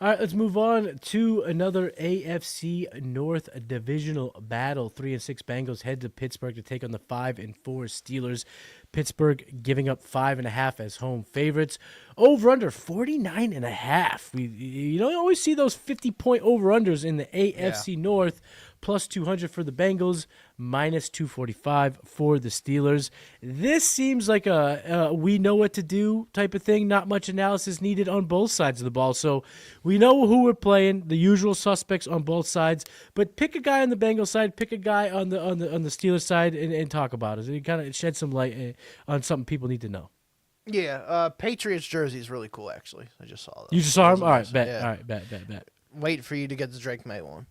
All right, let's move on to another AFC North divisional battle. 3-6 Bengals head to Pittsburgh to take on the 5-4 Steelers. Pittsburgh giving up 5.5 as home favorites. Over under 49.5. You don't always see those 50-point over-unders in the AFC North. Plus 200 for the Bengals, minus 245 for the Steelers. This seems like a we know what to do type of thing. Not much analysis needed on both sides of the ball. So we know who we're playing, the usual suspects on both sides. But pick a guy on the Bengals side, pick a guy on the Steelers side, and talk about it. It kind of shed some light on something people need to know. Yeah, Patriots jersey is really cool, actually. I just saw that. You just saw him? All right, bet. Yeah. All right, bet. Wait for you to get the Drake May one.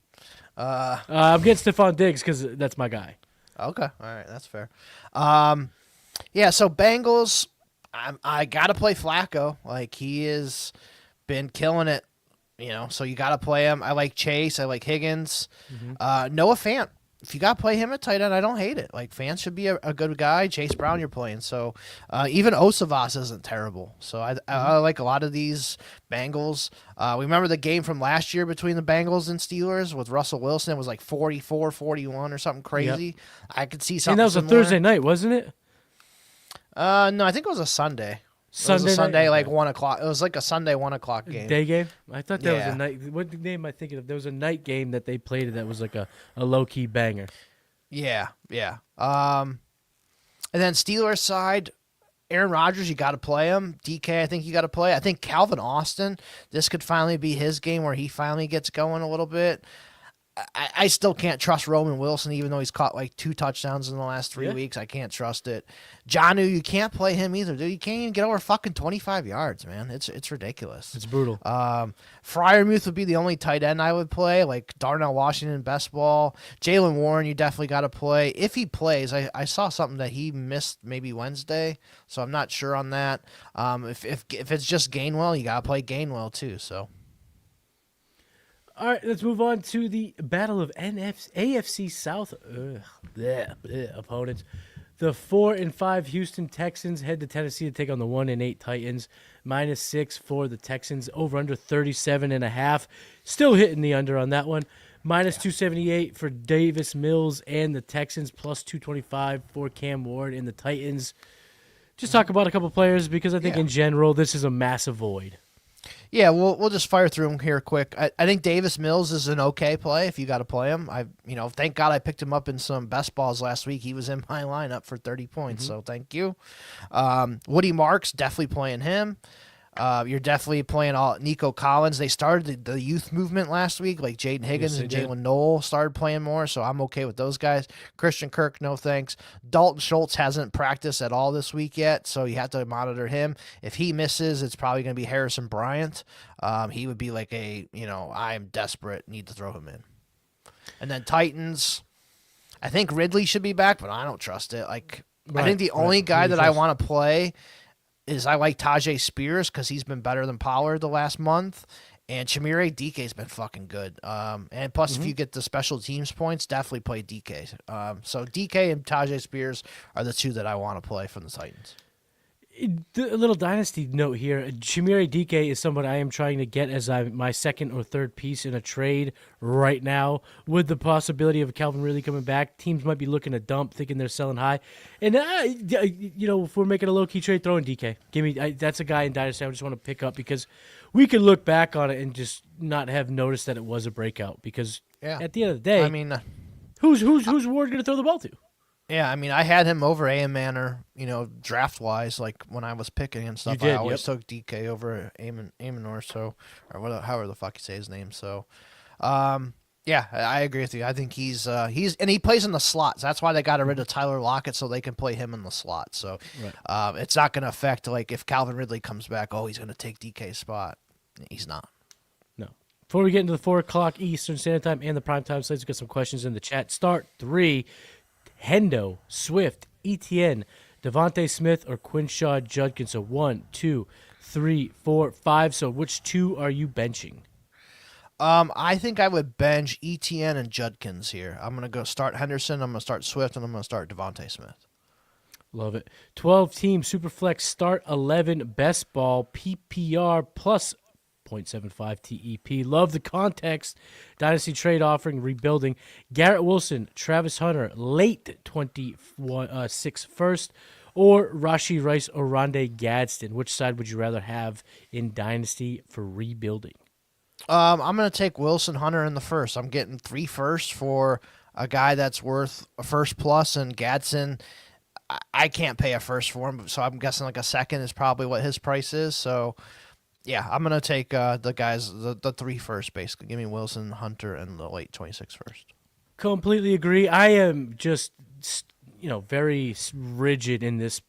I'm getting Stephon Diggs because that's my guy. Okay, all right, that's fair. Yeah, so Bengals, I gotta play Flacco. Like, he has been killing it, So you gotta play him. I like Chase. I like Higgins. Noah Fant. If you got to play him at tight end, I don't hate it. Like, Fant should be a good guy. Chase Brown you're playing. So even Osavas isn't terrible. So I like a lot of these Bengals. We remember the game from last year between the Bengals and Steelers with Russell Wilson. It was like 44-41 or something crazy. Yep. I could see something. And that was similar. A Thursday night, wasn't it? No, I think it was a Sunday. Sunday, night? Like 1 o'clock. It was like a Sunday 1 o'clock game. Day game? I thought that was a night. What name am I thinking of? There was a night game that they played that was like a low key banger. Yeah. And then Steelers side, Aaron Rodgers, you got to play him. DK, I think you got to play. I think Calvin Austin, this could finally be his game where he finally gets going a little bit. I still can't trust Roman Wilson, even though he's caught like 2 touchdowns in the last 3 weeks. I can't trust it. Jonnu, you can't play him either, dude. You can't even get over fucking 25 yards, man. It's ridiculous. It's brutal. Freiermuth would be the only tight end I would play, like Darnell Washington, best ball. Jalen Warren, you definitely got to play. If he plays, I saw something that he missed maybe Wednesday, so I'm not sure on that. If it's just Gainwell, you got to play Gainwell too, so. All right, let's move on to the battle of AFC South opponents. The 4-5 Houston Texans head to Tennessee to take on the 1-8 Titans. -6 for the Texans. Over under 37.5. Still hitting the under on that one. -278 for Davis Mills and the Texans. Plus 225 for Cam Ward and the Titans. Just talk about a couple players because I think in general this is a massive void. Yeah, we'll just fire through them here quick. I think Davis Mills is an okay play if you got to play him. Thank God I picked him up in some best balls last week. He was in my lineup for 30 points, so thank you. Woody Marks, definitely playing him. You're definitely playing Nico Collins. They started the youth movement last week, like Jaden Higgins and Jalen Noel started playing more, so I'm okay with those guys. Christian Kirk, no thanks. Dalton Schultz hasn't practiced at all this week yet, so you have to monitor him. If he misses, it's probably going to be Harrison Bryant. He would be like I'm desperate, need to throw him in. And then Titans, I think Ridley should be back, but I don't trust it. I think the only guy that I want to play is I like Tajay Spears because he's been better than Pollard the last month, and Chimere DK's been fucking good. And plus, if you get the special teams points, definitely play DK. So DK and Tajay Spears are the 2 that I want to play from the Titans. A little dynasty note here. Chimere DK is someone I am trying to get as my second or third piece in a trade right now. With the possibility of Calvin Ridley coming back, teams might be looking to dump, thinking they're selling high. And if we're making a low key trade, throw in DK. That's a guy in dynasty I just want to pick up because we can look back on it and just not have noticed that it was a breakout. Because at the end of the day, who's Ward going to throw the ball to? Yeah, I had him over Manor, draft-wise, like when I was picking and stuff. I always took DK over Amanor, or however the fuck you say his name. So, yeah, I agree with you. I think he's and he plays in the slots. That's why they got rid of Tyler Lockett so they can play him in the slot. So, it's not going to affect, like, if Calvin Ridley comes back, he's going to take DK's spot. He's not. No. Before we get into the 4 o'clock Eastern Standard Time and the primetime slates, we've got some questions in the chat. Start 3. Hendo, Swift, ETN, Devontae Smith, or Quinshaw Judkins. So 1, 2, 3, 4, 5. So which 2 are you benching? I think I would bench ETN and Judkins here. I'm going to go start Henderson, I'm going to start Swift, and I'm going to start Devontae Smith. Love it. 12-team Superflex Start 11 Best Ball PPR plus 0.75 TEP. Love the context. Dynasty trade offering, rebuilding. Garrett Wilson, Travis Hunter, late 26 first, or Rashi Rice or Rondé Gadsden. Which side would you rather have in Dynasty for rebuilding? I'm going to take Wilson Hunter in the first. I'm getting 3 firsts for a guy that's worth a first plus, and Gadsden, I can't pay a first for him, so I'm guessing like a second is probably what his price is. So, yeah, I'm going to take the guys, the 3 first, basically. Give me Wilson, Hunter, and the late 26 first. Completely agree. I am just, very rigid in this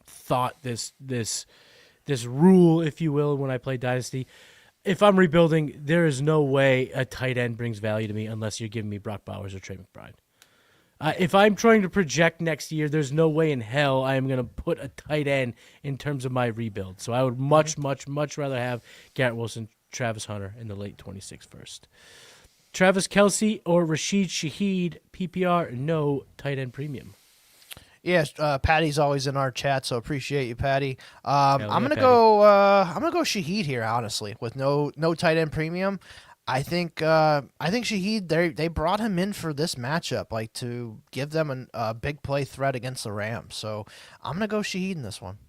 thought, this rule, if you will, when I play Dynasty. If I'm rebuilding, there is no way a tight end brings value to me unless you're giving me Brock Bowers or Trey McBride. If I'm trying to project next year, there's no way in hell I am going to put a tight end in terms of my rebuild. So I would much rather have Garrett Wilson, Travis Hunter in the late 26th first. Travis Kelce or Rashid Shaheed, PPR, no tight end premium. Yeah, Patty's always in our chat, so appreciate you, Patty. I'm gonna go. I'm gonna go Shaheed here, honestly, with no tight end premium. I think Shaheed. They brought him in for this matchup, like to give them a big play threat against the Rams. So I'm gonna go Shaheed in this one.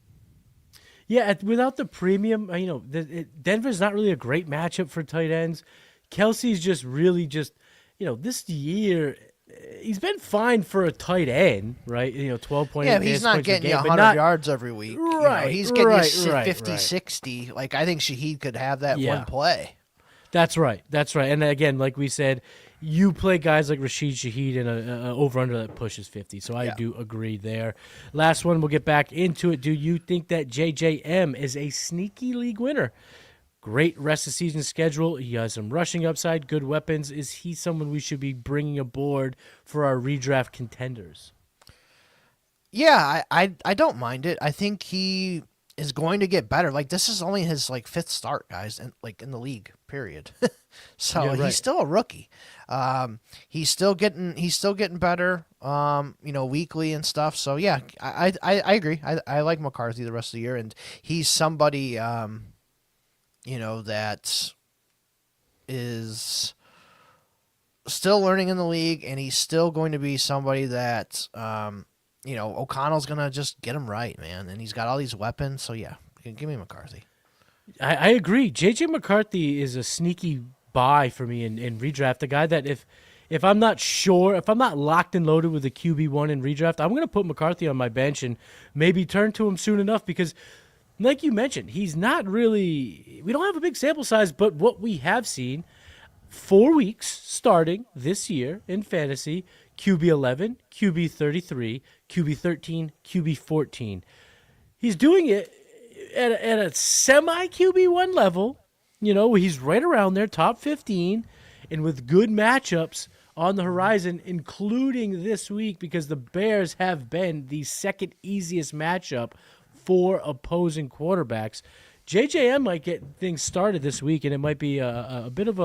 Yeah, without the premium, Denver's not really a great matchup for tight ends. Kelsey's just really this year. He's been fine for a tight end, right? 12 Yeah, he's not getting you 100 yards every week. Right. He's getting you 50, right. 60. Like, I think Shaheed could have that one play. That's right. And again, like we said, you play guys like Rashid Shaheed in a over-under that pushes 50. So I do agree there. Last one, we'll get back into it. Do you think that JJM is a sneaky league winner? Great rest of season schedule. He has some rushing upside, good weapons. Is he someone we should be bringing aboard for our redraft contenders? Yeah, I don't mind it. I think he is going to get better. Like, this is only his 5th start, guys, and in the league. Period. So he's still a rookie. He's still getting better. Weekly and stuff. So yeah, I agree. I like McCarthy the rest of the year, and he's somebody. That is still learning in the league, and he's still going to be somebody that, O'Connell's going to just get him right, man. And he's got all these weapons. So, yeah, give me McCarthy. I agree. J.J. McCarthy is a sneaky buy for me in redraft. A guy that if I'm not sure, if I'm not locked and loaded with a QB1 in redraft, I'm going to put McCarthy on my bench and maybe turn to him soon enough because – like you mentioned, he's not really – we don't have a big sample size, but what we have seen, 4 weeks starting this year in fantasy, QB 11, QB 33, QB 13, QB 14. He's doing it at a semi-QB1 level. He's right around there, top 15, and with good matchups on the horizon, including this week because the Bears have been the second easiest matchup for opposing quarterbacks. JJM might get things started this week, and it might be a bit of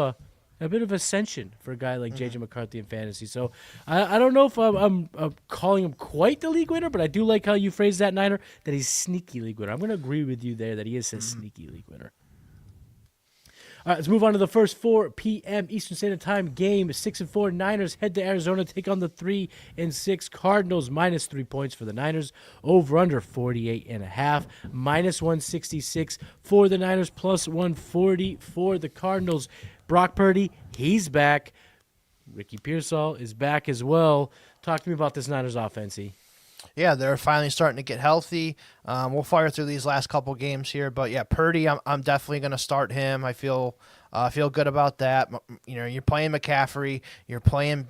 ascension for a guy like JJ McCarthy in fantasy. So I don't know if I'm calling him quite the league winner, but I do like how you phrased that, Niner, that he's sneaky league winner. I'm going to agree with you there that he is a sneaky league winner. All right, let's move on to the first 4 p.m. Eastern Standard Time game. 6-4 Niners head to Arizona, take on the 3-6 Cardinals. -3 points for the Niners. Over under 48.5. -166 for the Niners. +140 for the Cardinals. Brock Purdy, he's back. Ricky Pearsall is back as well. Talk to me about this Niners offense. Yeah, they're finally starting to get healthy. We'll fire through these last couple games here, but yeah, Purdy, I'm definitely going to start him. I feel good about that. You're playing McCaffrey, you're playing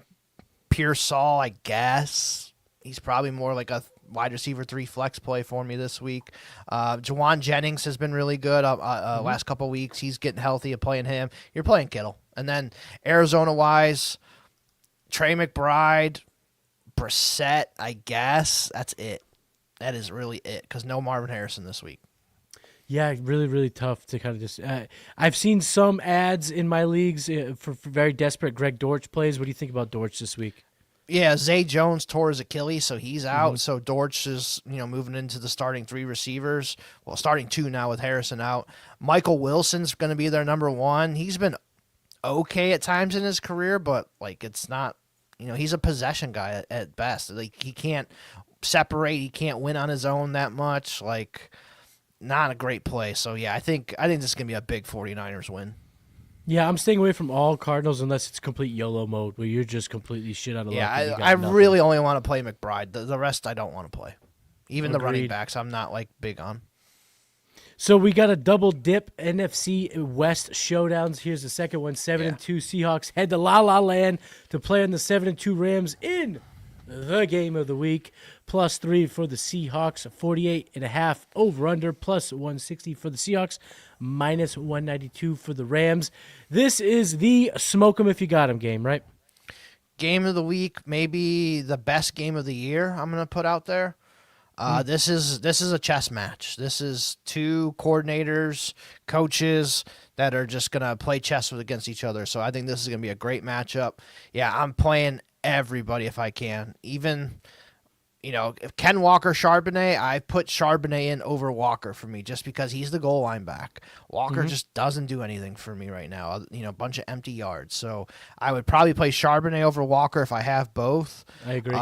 Pearsall, I guess. He's probably more like a wide receiver 3 flex play for me this week. Jawan Jennings has been really good last couple weeks. He's getting healthy and playing him. You're playing Kittle. And then Arizona-wise, Trey McBride, Brissett, I guess. That's it. That is really it because no Marvin Harrison this week. Yeah, really, really tough to kind of just I've seen some ads in my leagues for very desperate Greg Dortch plays. What do you think about Dortch this week? Yeah, Zay Jones tore his Achilles, so he's out. So Dortch is, moving into the starting 3 receivers. Well, starting 2 now with Harrison out. Michael Wilson's going to be their number 1. He's been okay at times in his career, but it's not, he's a possession guy at best. He can't separate, he can't win on his own that much. Not a great play. So yeah, I think this is going to be a big 49ers win. Yeah, I'm staying away from all Cardinals unless it's complete YOLO mode where you're just completely shit out of luck. Yeah, I really only want to play McBride. The rest I don't want to play. Even Agreed. The running backs I'm not big on. So we got a double dip NFC West showdowns. Here's the second one. 7-2 Seahawks head to La La Land to play on the 7-2 Rams in the game of the week. +3 for the Seahawks. 48.5 over under. +160 for the Seahawks. -192 for the Rams. This is the smoke 'em if you got 'em game, right? Game of the week, maybe the best game of the year. I'm gonna put out there. This is a chess match. This is 2 coordinators, coaches that are just gonna play chess against each other. So I think this is gonna be a great matchup. Yeah, I'm playing everybody if I can. Even if Ken Walker, Charbonnet, I put Charbonnet in over Walker for me just because he's the goal line back. Walker just doesn't do anything for me right now. A bunch of empty yards. So I would probably play Charbonnet over Walker if I have both. I agree.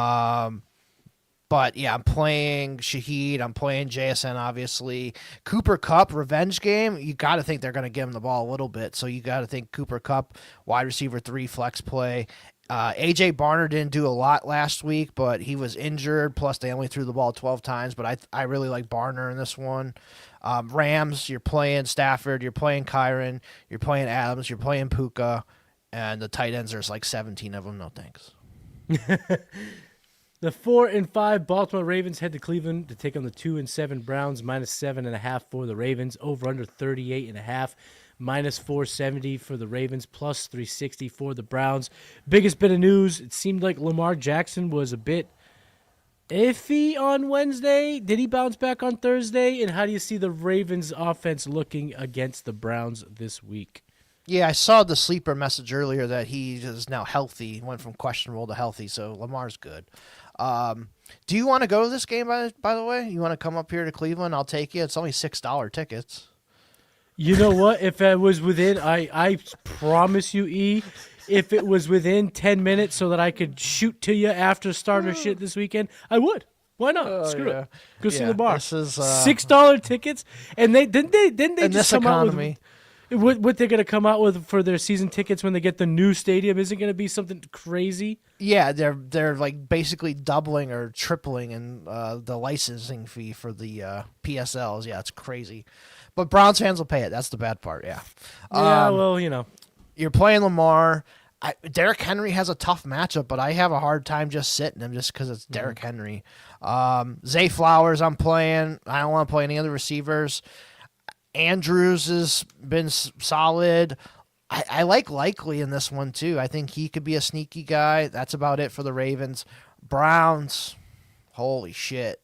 But yeah, I'm playing Shaheed. I'm playing JSN, obviously. Cooper Kupp, revenge game. You got to think they're going to give him the ball a little bit. So you got to think Cooper Kupp, wide receiver 3, flex play. AJ Barner didn't do a lot last week, but he was injured. Plus, they only threw the ball 12 times. But I really like Barner in this one. Rams, you're playing Stafford. You're playing Kyron. You're playing Adams. You're playing Puka. And the tight ends, there's 17 of them. No thanks. The 4-5 Baltimore Ravens head to Cleveland to take on the 2-7 Browns. -7.5 for the Ravens. Over under 38.5. -470 for the Ravens. +360 for the Browns. Biggest bit of news: it seemed like Lamar Jackson was a bit iffy on Wednesday. Did he bounce back on Thursday? And how do you see the Ravens offense looking against the Browns this week? Yeah, I saw the sleeper message earlier that he is now healthy. He went from questionable to healthy, so Lamar's good. Do you want to go to this game, by the way? You want to come up here to Cleveland? I'll take you. It's only $6 tickets. You know what? If it was within, I promise you, E, if it was within 10 minutes so that I could shoot to you after starter shit this weekend, I would. Why not? Screw it. Go see the bar. This is $6 tickets, and they didn't they in just this come economy. out with what they're going to come out with for their season tickets when they get the new stadium? Isn't going to be something crazy? Yeah, they're basically doubling or tripling in the licensing fee for the PSLs. Yeah, it's crazy. But Browns fans will pay it. That's the bad part, yeah. Yeah, well, You're playing Lamar. Derrick Henry has a tough matchup, but I have a hard time just sitting him just because it's Derrick Henry. Zay Flowers I'm playing. I don't want to play any other receivers. Andrews has been solid. I like Likely in this one, too. I think he could be a sneaky guy. That's about it for the Ravens. Browns, holy shit.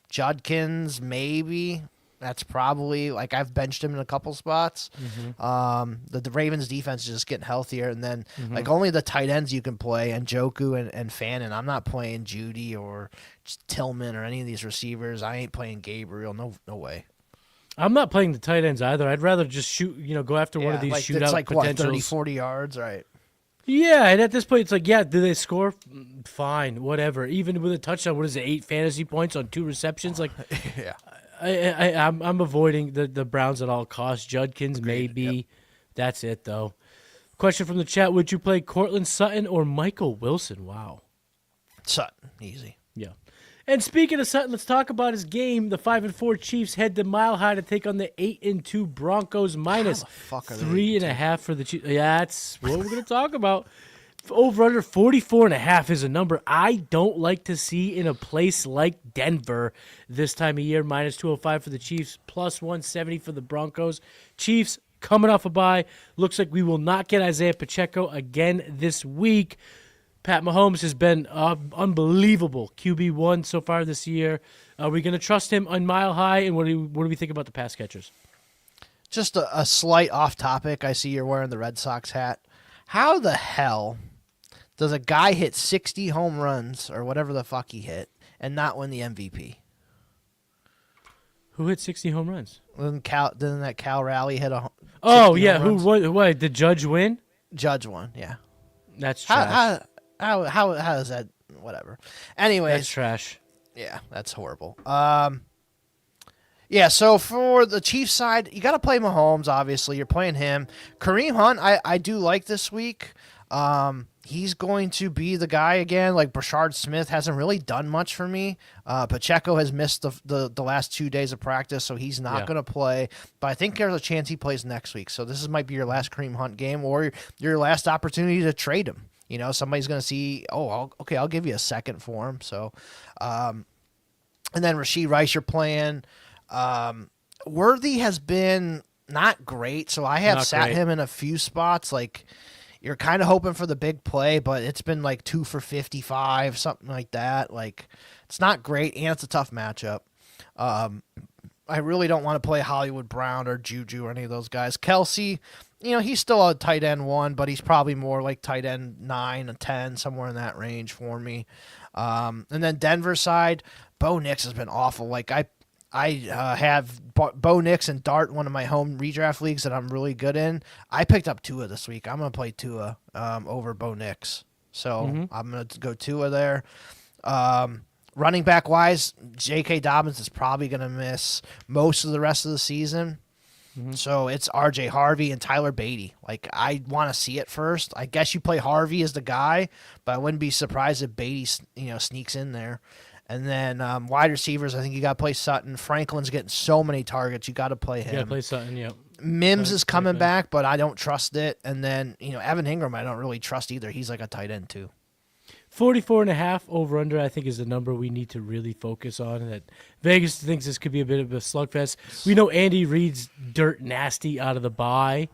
Judkins, maybe. That's probably, I've benched him in a couple spots. The Ravens defense is just getting healthier. And then, only the tight ends you can play, and Njoku and Fannin. I'm not playing Judy or Tillman or any of these receivers. I ain't playing Gabriel. No way. I'm not playing the tight ends either. I'd rather just shoot, go after one of these shootout it's potentials. 30, 40 yards, right? Yeah, and at this point, it's do they score? Fine, whatever. Even with a touchdown, what is it, 8 fantasy points on 2 receptions? Yeah. I'm avoiding the Browns at all costs. Judkins, maybe. Yep. That's it, though. Question from the chat: would you play Cortland Sutton or Michael Wilson? Wow. Sutton, easy. Yeah. And speaking of Sutton, let's talk about his game. The 5-4 Chiefs head to Mile High to take on the 8-2 Broncos. -3.5 for the Chiefs. Yeah, that's what we're going to talk about. Over under 44.5 is a number I don't like to see in a place like Denver this time of year. -205 for the Chiefs, +170 for the Broncos. Chiefs coming off a bye. Looks like we will not get Isaiah Pacheco again this week. Pat Mahomes has been unbelievable QB1 so far this year. Are we going to trust him on Mile High? And what do we think about the pass catchers? Just a slight off topic. I see you're wearing the Red Sox hat. How the hell Does a guy hit 60 home runs or whatever the fuck he hit and not win the MVP? Who hit 60 home runs? Didn't that Cal Raleigh hit a? Oh yeah, who? What? Did Judge win? Judge won. Yeah. That's trash. How is that? Whatever. Anyways, that's trash. Yeah, that's horrible. Yeah, so for the Chiefs side, you got to play Mahomes, obviously. You're playing him. Kareem Hunt, I do like this week. He's going to be the guy again. Like, Brashard Smith hasn't really done much for me. Pacheco has missed the last 2 days of practice, so he's not going to play. But I think there's a chance he plays next week. So this might be your last Kareem Hunt game or your last opportunity to trade him. You know, somebody's going to see, I'll give you a second for him. So, and then Rashee Rice, you're playing. Worthy has been not great, so I have sat him in a few spots. Like, you're kind of hoping for the big play, but it's been like 2 for 55, something like that. Like, it's not great, and it's a tough matchup. I really don't want to play Hollywood Brown or Juju or any of those guys. Kelsey, you know, he's still a tight end 1, but he's probably more like tight end 9 or 10, somewhere in that range for me. And then Denver side, Bo Nix has been awful. Like, I have Bo Nix and Dart, one of my home redraft leagues that I'm really good in. I picked up Tua this week. I'm going to play Tua over Bo Nix. So I'm going to go Tua there. Running back wise, J.K. Dobbins is probably going to miss most of the rest of the season. So it's R.J. Harvey and Tyler Beatty. Like, I want to see it first. I guess you play Harvey as the guy, but I wouldn't be surprised if Beatty sneaks in there. And then wide receivers, I think you got to play Sutton. Franklin's getting so many targets, you got to play him. You got to play Sutton, yeah. Mims is coming back, but I don't trust it. And then, Evan Ingram, I don't really trust either. He's like a tight end too. 44.5 over under, I think, is the number we need to really focus on. That Vegas thinks this could be a bit of a slugfest. We know Andy Reid's dirt nasty out of the bye.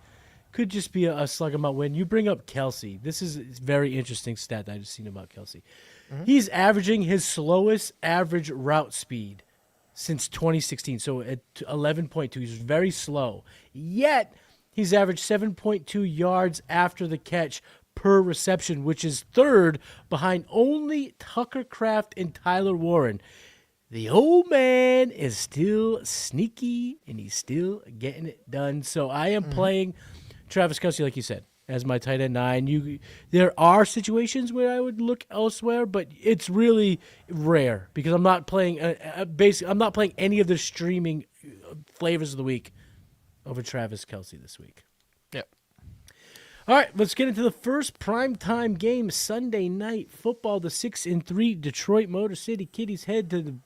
Could just be a slug him out win. You bring up Kelsey. This is a very interesting stat that I just seen about Kelsey. He's averaging his slowest average route speed since 2016. So at 11.2, he's very slow. Yet he's averaged 7.2 yards after the catch per reception, which is third behind only Tucker Kraft and Tyler Warren. The old man is still sneaky, and he's still getting it done. So I am playing Travis Kelce, like you said, as my tight end 9. There are situations where I would look elsewhere, but it's really rare because I'm not playing. I'm not playing any of the streaming flavors of the week over Travis Kelce this week. Yep. All right, let's get into the first primetime game, Sunday Night Football. The 6-3 Detroit Motor City Kitties head to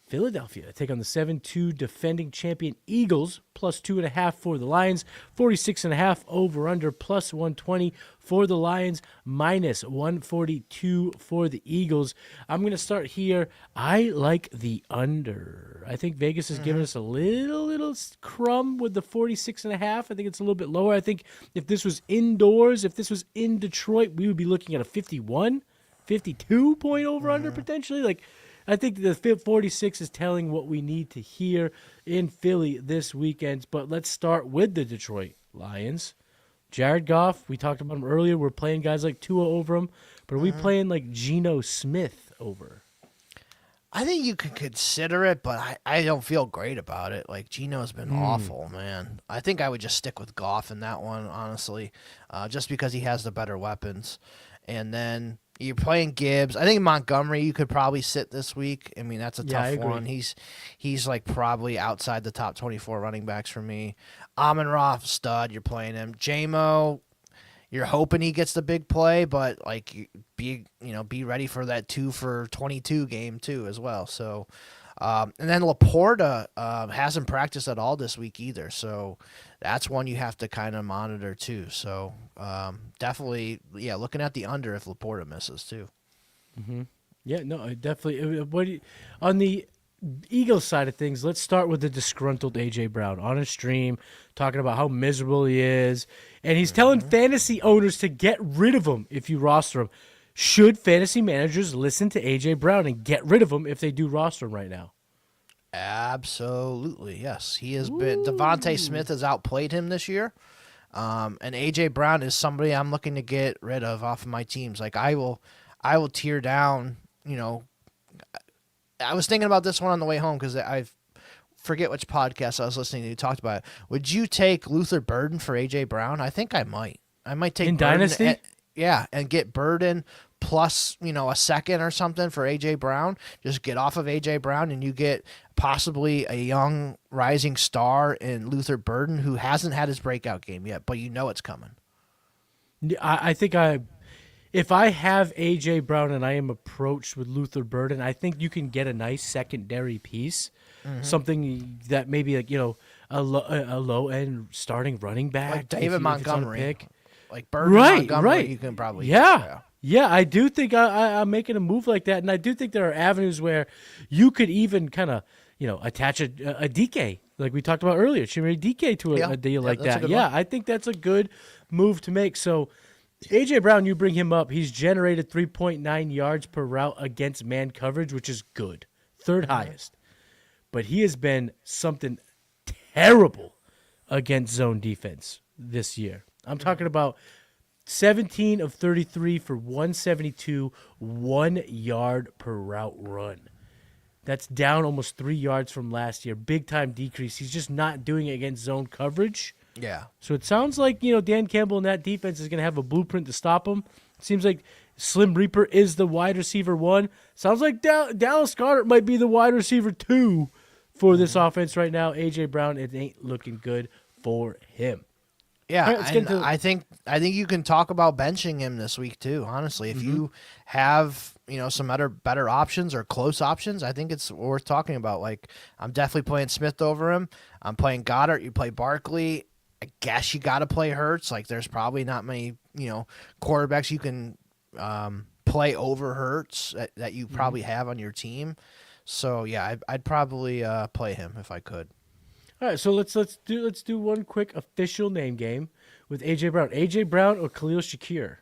Philadelphia to take on the 7-2 defending champion Eagles, plus 2.5 for the Lions, 46.5 over under, plus 120 for the Lions, minus 142 for the Eagles. I'm going to start here. I like the under. I think Vegas has given us a little crumb with the 46.5. I think it's a little bit lower. I think if this was indoors, if this was in Detroit, we would be looking at a 51, 52 point over under potentially. Like, I think the 46 is telling what we need to hear in Philly this weekend. But let's start with the Detroit Lions. Jared Goff, we talked about him earlier. We're playing guys like Tua over him. But are we playing like Geno Smith over? I think you could consider it, but I don't feel great about it. Like, Geno's been awful, man. I think I would just stick with Goff in that one, honestly, just because he has the better weapons. And then you're playing Gibbs. I think Montgomery you could probably sit this week. I mean, that's a tough one. He's like probably outside the top 24 running backs for me. Amon-Ra, stud, you're playing him. J-Mo, you're hoping he gets the big play, but like be ready for that 2 for 22 game too as well. So and then Laporta hasn't practiced at all this week either. So that's one you have to kind of monitor too. So definitely, looking at the under if Laporta misses too. Yeah, no, definitely. On the Eagles side of things, let's start with the disgruntled A.J. Brown on a stream talking about how miserable he is. And he's telling fantasy owners to get rid of him if you roster him. Should fantasy managers listen to A.J. Brown and get rid of him if they do roster him right now? Absolutely, yes. He has been. Devontae Smith has outplayed him this year. And A.J. Brown is somebody I'm looking to get rid of off of my teams. Like I will tear down, I was thinking about this one on the way home because I forget which podcast I was listening to. You talked about it. Would you take Luther Burden for A.J. Brown? I think I might. I might take in Burden Dynasty. And get Burden plus, a second or something for A.J. Brown. Just get off of A.J. Brown and you get possibly a young rising star in Luther Burden who hasn't had his breakout game yet, but it's coming. I think if I have A.J. Brown and I am approached with Luther Burden, I think you can get a nice secondary piece, something that maybe a low end starting running back, like David Montgomery, pick. Like Burden, Montgomery, right. You can probably Yeah, I do think I'm making a move like that, and I do think there are avenues where you could even kind of attach a DK like we talked about earlier, Chimere DK to a deal like that. Yeah, I think that's a good move to make. So A.J. Brown, you bring him up. He's generated 3.9 yards per route against man coverage, which is good, third highest. But he has been something terrible against zone defense this year. I'm talking about 17 of 33 for 172, 1 yard per route run. That's down almost 3 yards from last year. Big time decrease. He's just not doing it against zone coverage. Yeah. So it sounds like, Dan Campbell and that defense is going to have a blueprint to stop him. It seems like Slim Reaper is the wide receiver 1. Sounds like Dallas Goedert might be the wide receiver 2 for this offense right now. A.J. Brown, it ain't looking good for him. Yeah, right, I think you can talk about benching him this week too. Honestly, if you have some better options or close options, I think it's worth talking about. Like I'm definitely playing Smith over him. I'm playing Goddard. You play Barkley. I guess you got to play Hurts. Like there's probably not many quarterbacks you can play over Hurts that you probably have on your team. So yeah, I'd probably play him if I could. All right, so let's do one quick official name game with A.J. Brown. A.J. Brown or Khalil Shakir?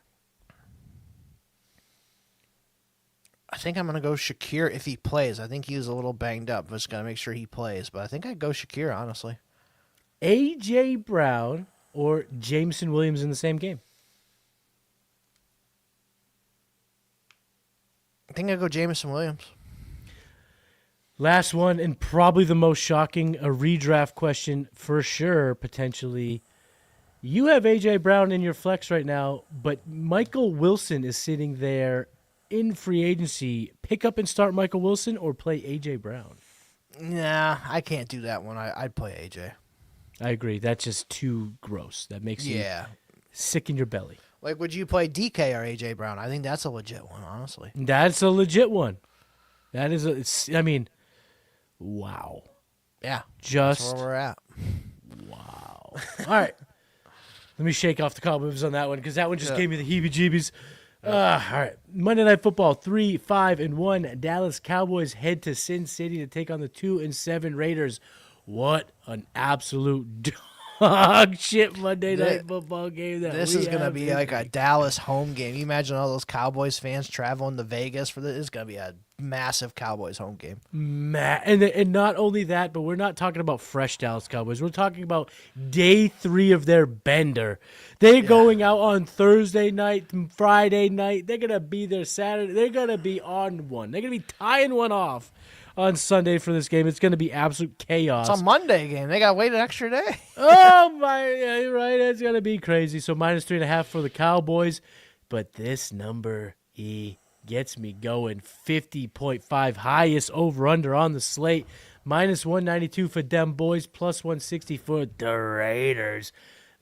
I think I'm going to go Shakir if he plays. I think he was a little banged up. Just got to make sure he plays. But I think I'd go Shakir, honestly. A.J. Brown or Jameson Williams in the same game? I think I'd go Jameson Williams. Last one, and probably the most shocking, a redraft question for sure, potentially. You have A.J. Brown in your flex right now, but Michael Wilson is sitting there in free agency. Pick up and start Michael Wilson or play A.J. Brown? Nah, I can't do that one. I'd play A.J. I agree. That's just too gross. That makes you sick in your belly. Like, would you play DK or A.J. Brown? I think that's a legit one, honestly. That's a legit one. That is wow. Yeah. Just that's where we're at. Wow. All right. Let me shake off the cobwebs on that one because that one just gave me the heebie-jeebies. All right. Monday Night Football, 3-5-1. Dallas Cowboys head to Sin City to take on the 2-7 Raiders. What an absolute dog shit Monday Night Football game. This is going to be like a Dallas home game. You imagine all those Cowboys fans traveling to Vegas for this. It's going to be a massive Cowboys home game. And not only that, but we're not talking about fresh Dallas Cowboys. We're talking about day 3 of their bender. They're going out on Thursday night, Friday night. They're going to be there Saturday. They're going to be on one. They're going to be tying one off on Sunday for this game. It's going to be absolute chaos. It's a Monday game. They got to wait an extra day. Oh, my. Yeah, you're right. It's going to be crazy. So -3.5 for the Cowboys. But this number, gets me going. 50.5, highest over-under on the slate. -192 for them boys, +160 for the Raiders.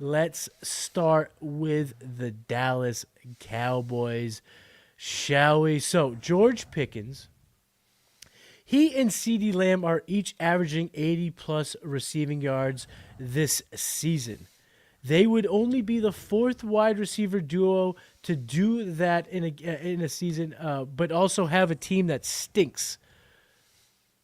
Let's start with the Dallas Cowboys, shall we? So, George Pickens, he and CeeDee Lamb are each averaging 80-plus receiving yards this season. They would only be the 4th wide receiver duo to do that in a season, but also have a team that stinks.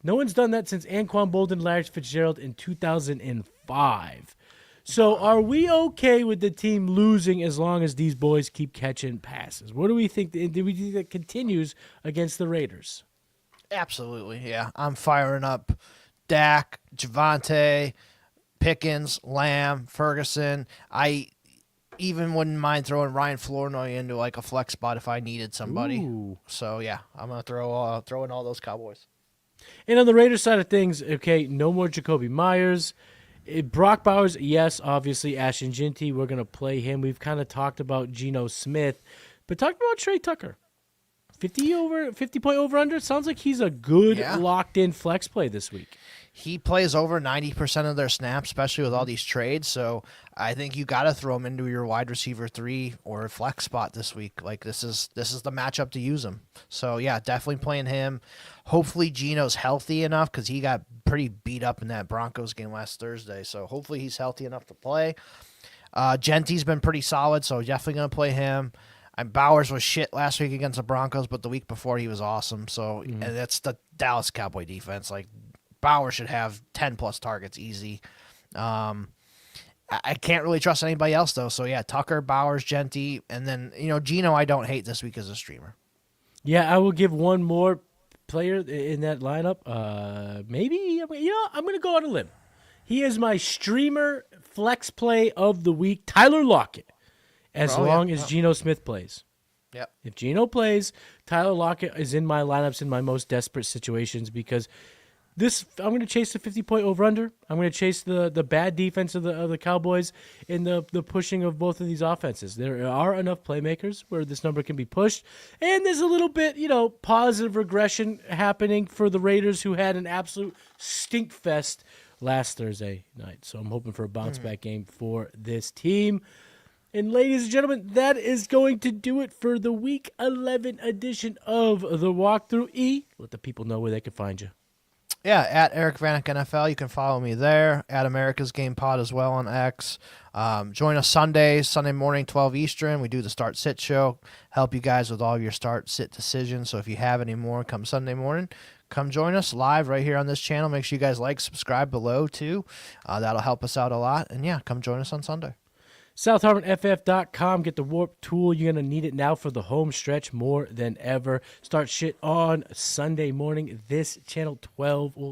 No one's done that since Anquan Bolden, Larry Fitzgerald in 2005. So are we okay with the team losing as long as these boys keep catching passes? What do we think? Do we think that continues against the Raiders? Absolutely, yeah. I'm firing up Dak, Javonte, Pickens, Lamb, Ferguson. I even wouldn't mind throwing Ryan Flournoy into like a flex spot if I needed somebody. Ooh. So yeah, I'm gonna throw in all those Cowboys. And on the Raiders side of things, okay, no more Jacoby Myers. Brock Bowers, yes, obviously. Ashton Ginty, we're going to play him. We've kind of talked about Geno Smith, but talk about Trey Tucker. 50 point over under. Sounds like he's a good locked in flex play this week. He plays over 90% of their snaps, especially with all these trades. So I think you got to throw him into your wide receiver 3 or flex spot this week. Like this is the matchup to use him. So yeah, definitely playing him. Hopefully Geno's healthy enough because he got pretty beat up in that Broncos game last Thursday. So hopefully he's healthy enough to play. Genty's been pretty solid, so definitely gonna play him. And Bowers was shit last week against the Broncos, but the week before he was awesome. So and that's the Dallas Cowboy defense. Like Bowers should have 10+ targets easy. I can't really trust anybody else though. So yeah, Tucker, Bowers, Genty, and then Geno I don't hate this week as a streamer. Yeah, I will give one more player in that lineup. Maybe I'm going to go on a limb. He is my streamer flex play of the week, Tyler Lockett. As long as Geno Smith plays. Yep. If Geno plays, Tyler Lockett is in my lineups in my most desperate situations because I'm going to chase the 50-point over-under. I'm going to chase the bad defense of the Cowboys in the pushing of both of these offenses. There are enough playmakers where this number can be pushed, and there's a little bit, positive regression happening for the Raiders who had an absolute stink fest last Thursday night. So I'm hoping for a bounce-back game for this team. And ladies and gentlemen, that is going to do it for the Week 11 edition of the Walkthrough. Let the people know where they can find you. Yeah, at Eric Vanek NFL. You can follow me there. At America's Game Pod as well on X. Join us Sunday morning, 12 Eastern. We do the Start Sit show. Help you guys with all your Start Sit decisions. So if you have any more, come Sunday morning. Come join us live right here on this channel. Make sure you guys subscribe below too. That'll help us out a lot. And yeah, come join us on Sunday. SouthHarmonFF.com. Get the Warp tool. You're going to need it now for the home stretch more than ever. Start shit on Sunday morning. This channel,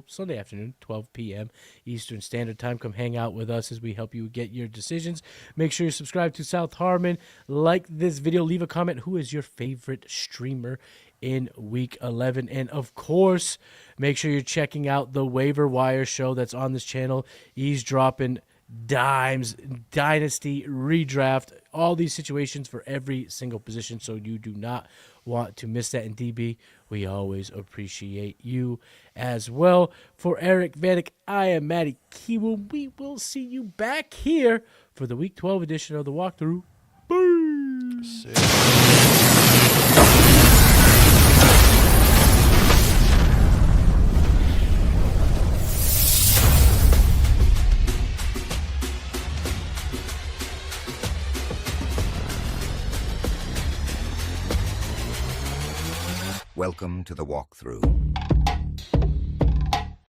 Sunday afternoon, 12 p.m. Eastern Standard Time. Come hang out with us as we help you get your decisions. Make sure you subscribe to South Harmon. Like this video. Leave a comment. Who is your favorite streamer in Week 11? And, of course, make sure you're checking out the Waiver Wire show that's on this channel. He's dropping dimes, Dynasty, Redraft, all these situations for every single position, so you do not want to miss that. In DB, we always appreciate you as well. For Eric Vanek, I am Matty Kiwoom. We will see you back here for the Week 12 edition of the Walkthrough. Boom! Welcome to the Walkthrough.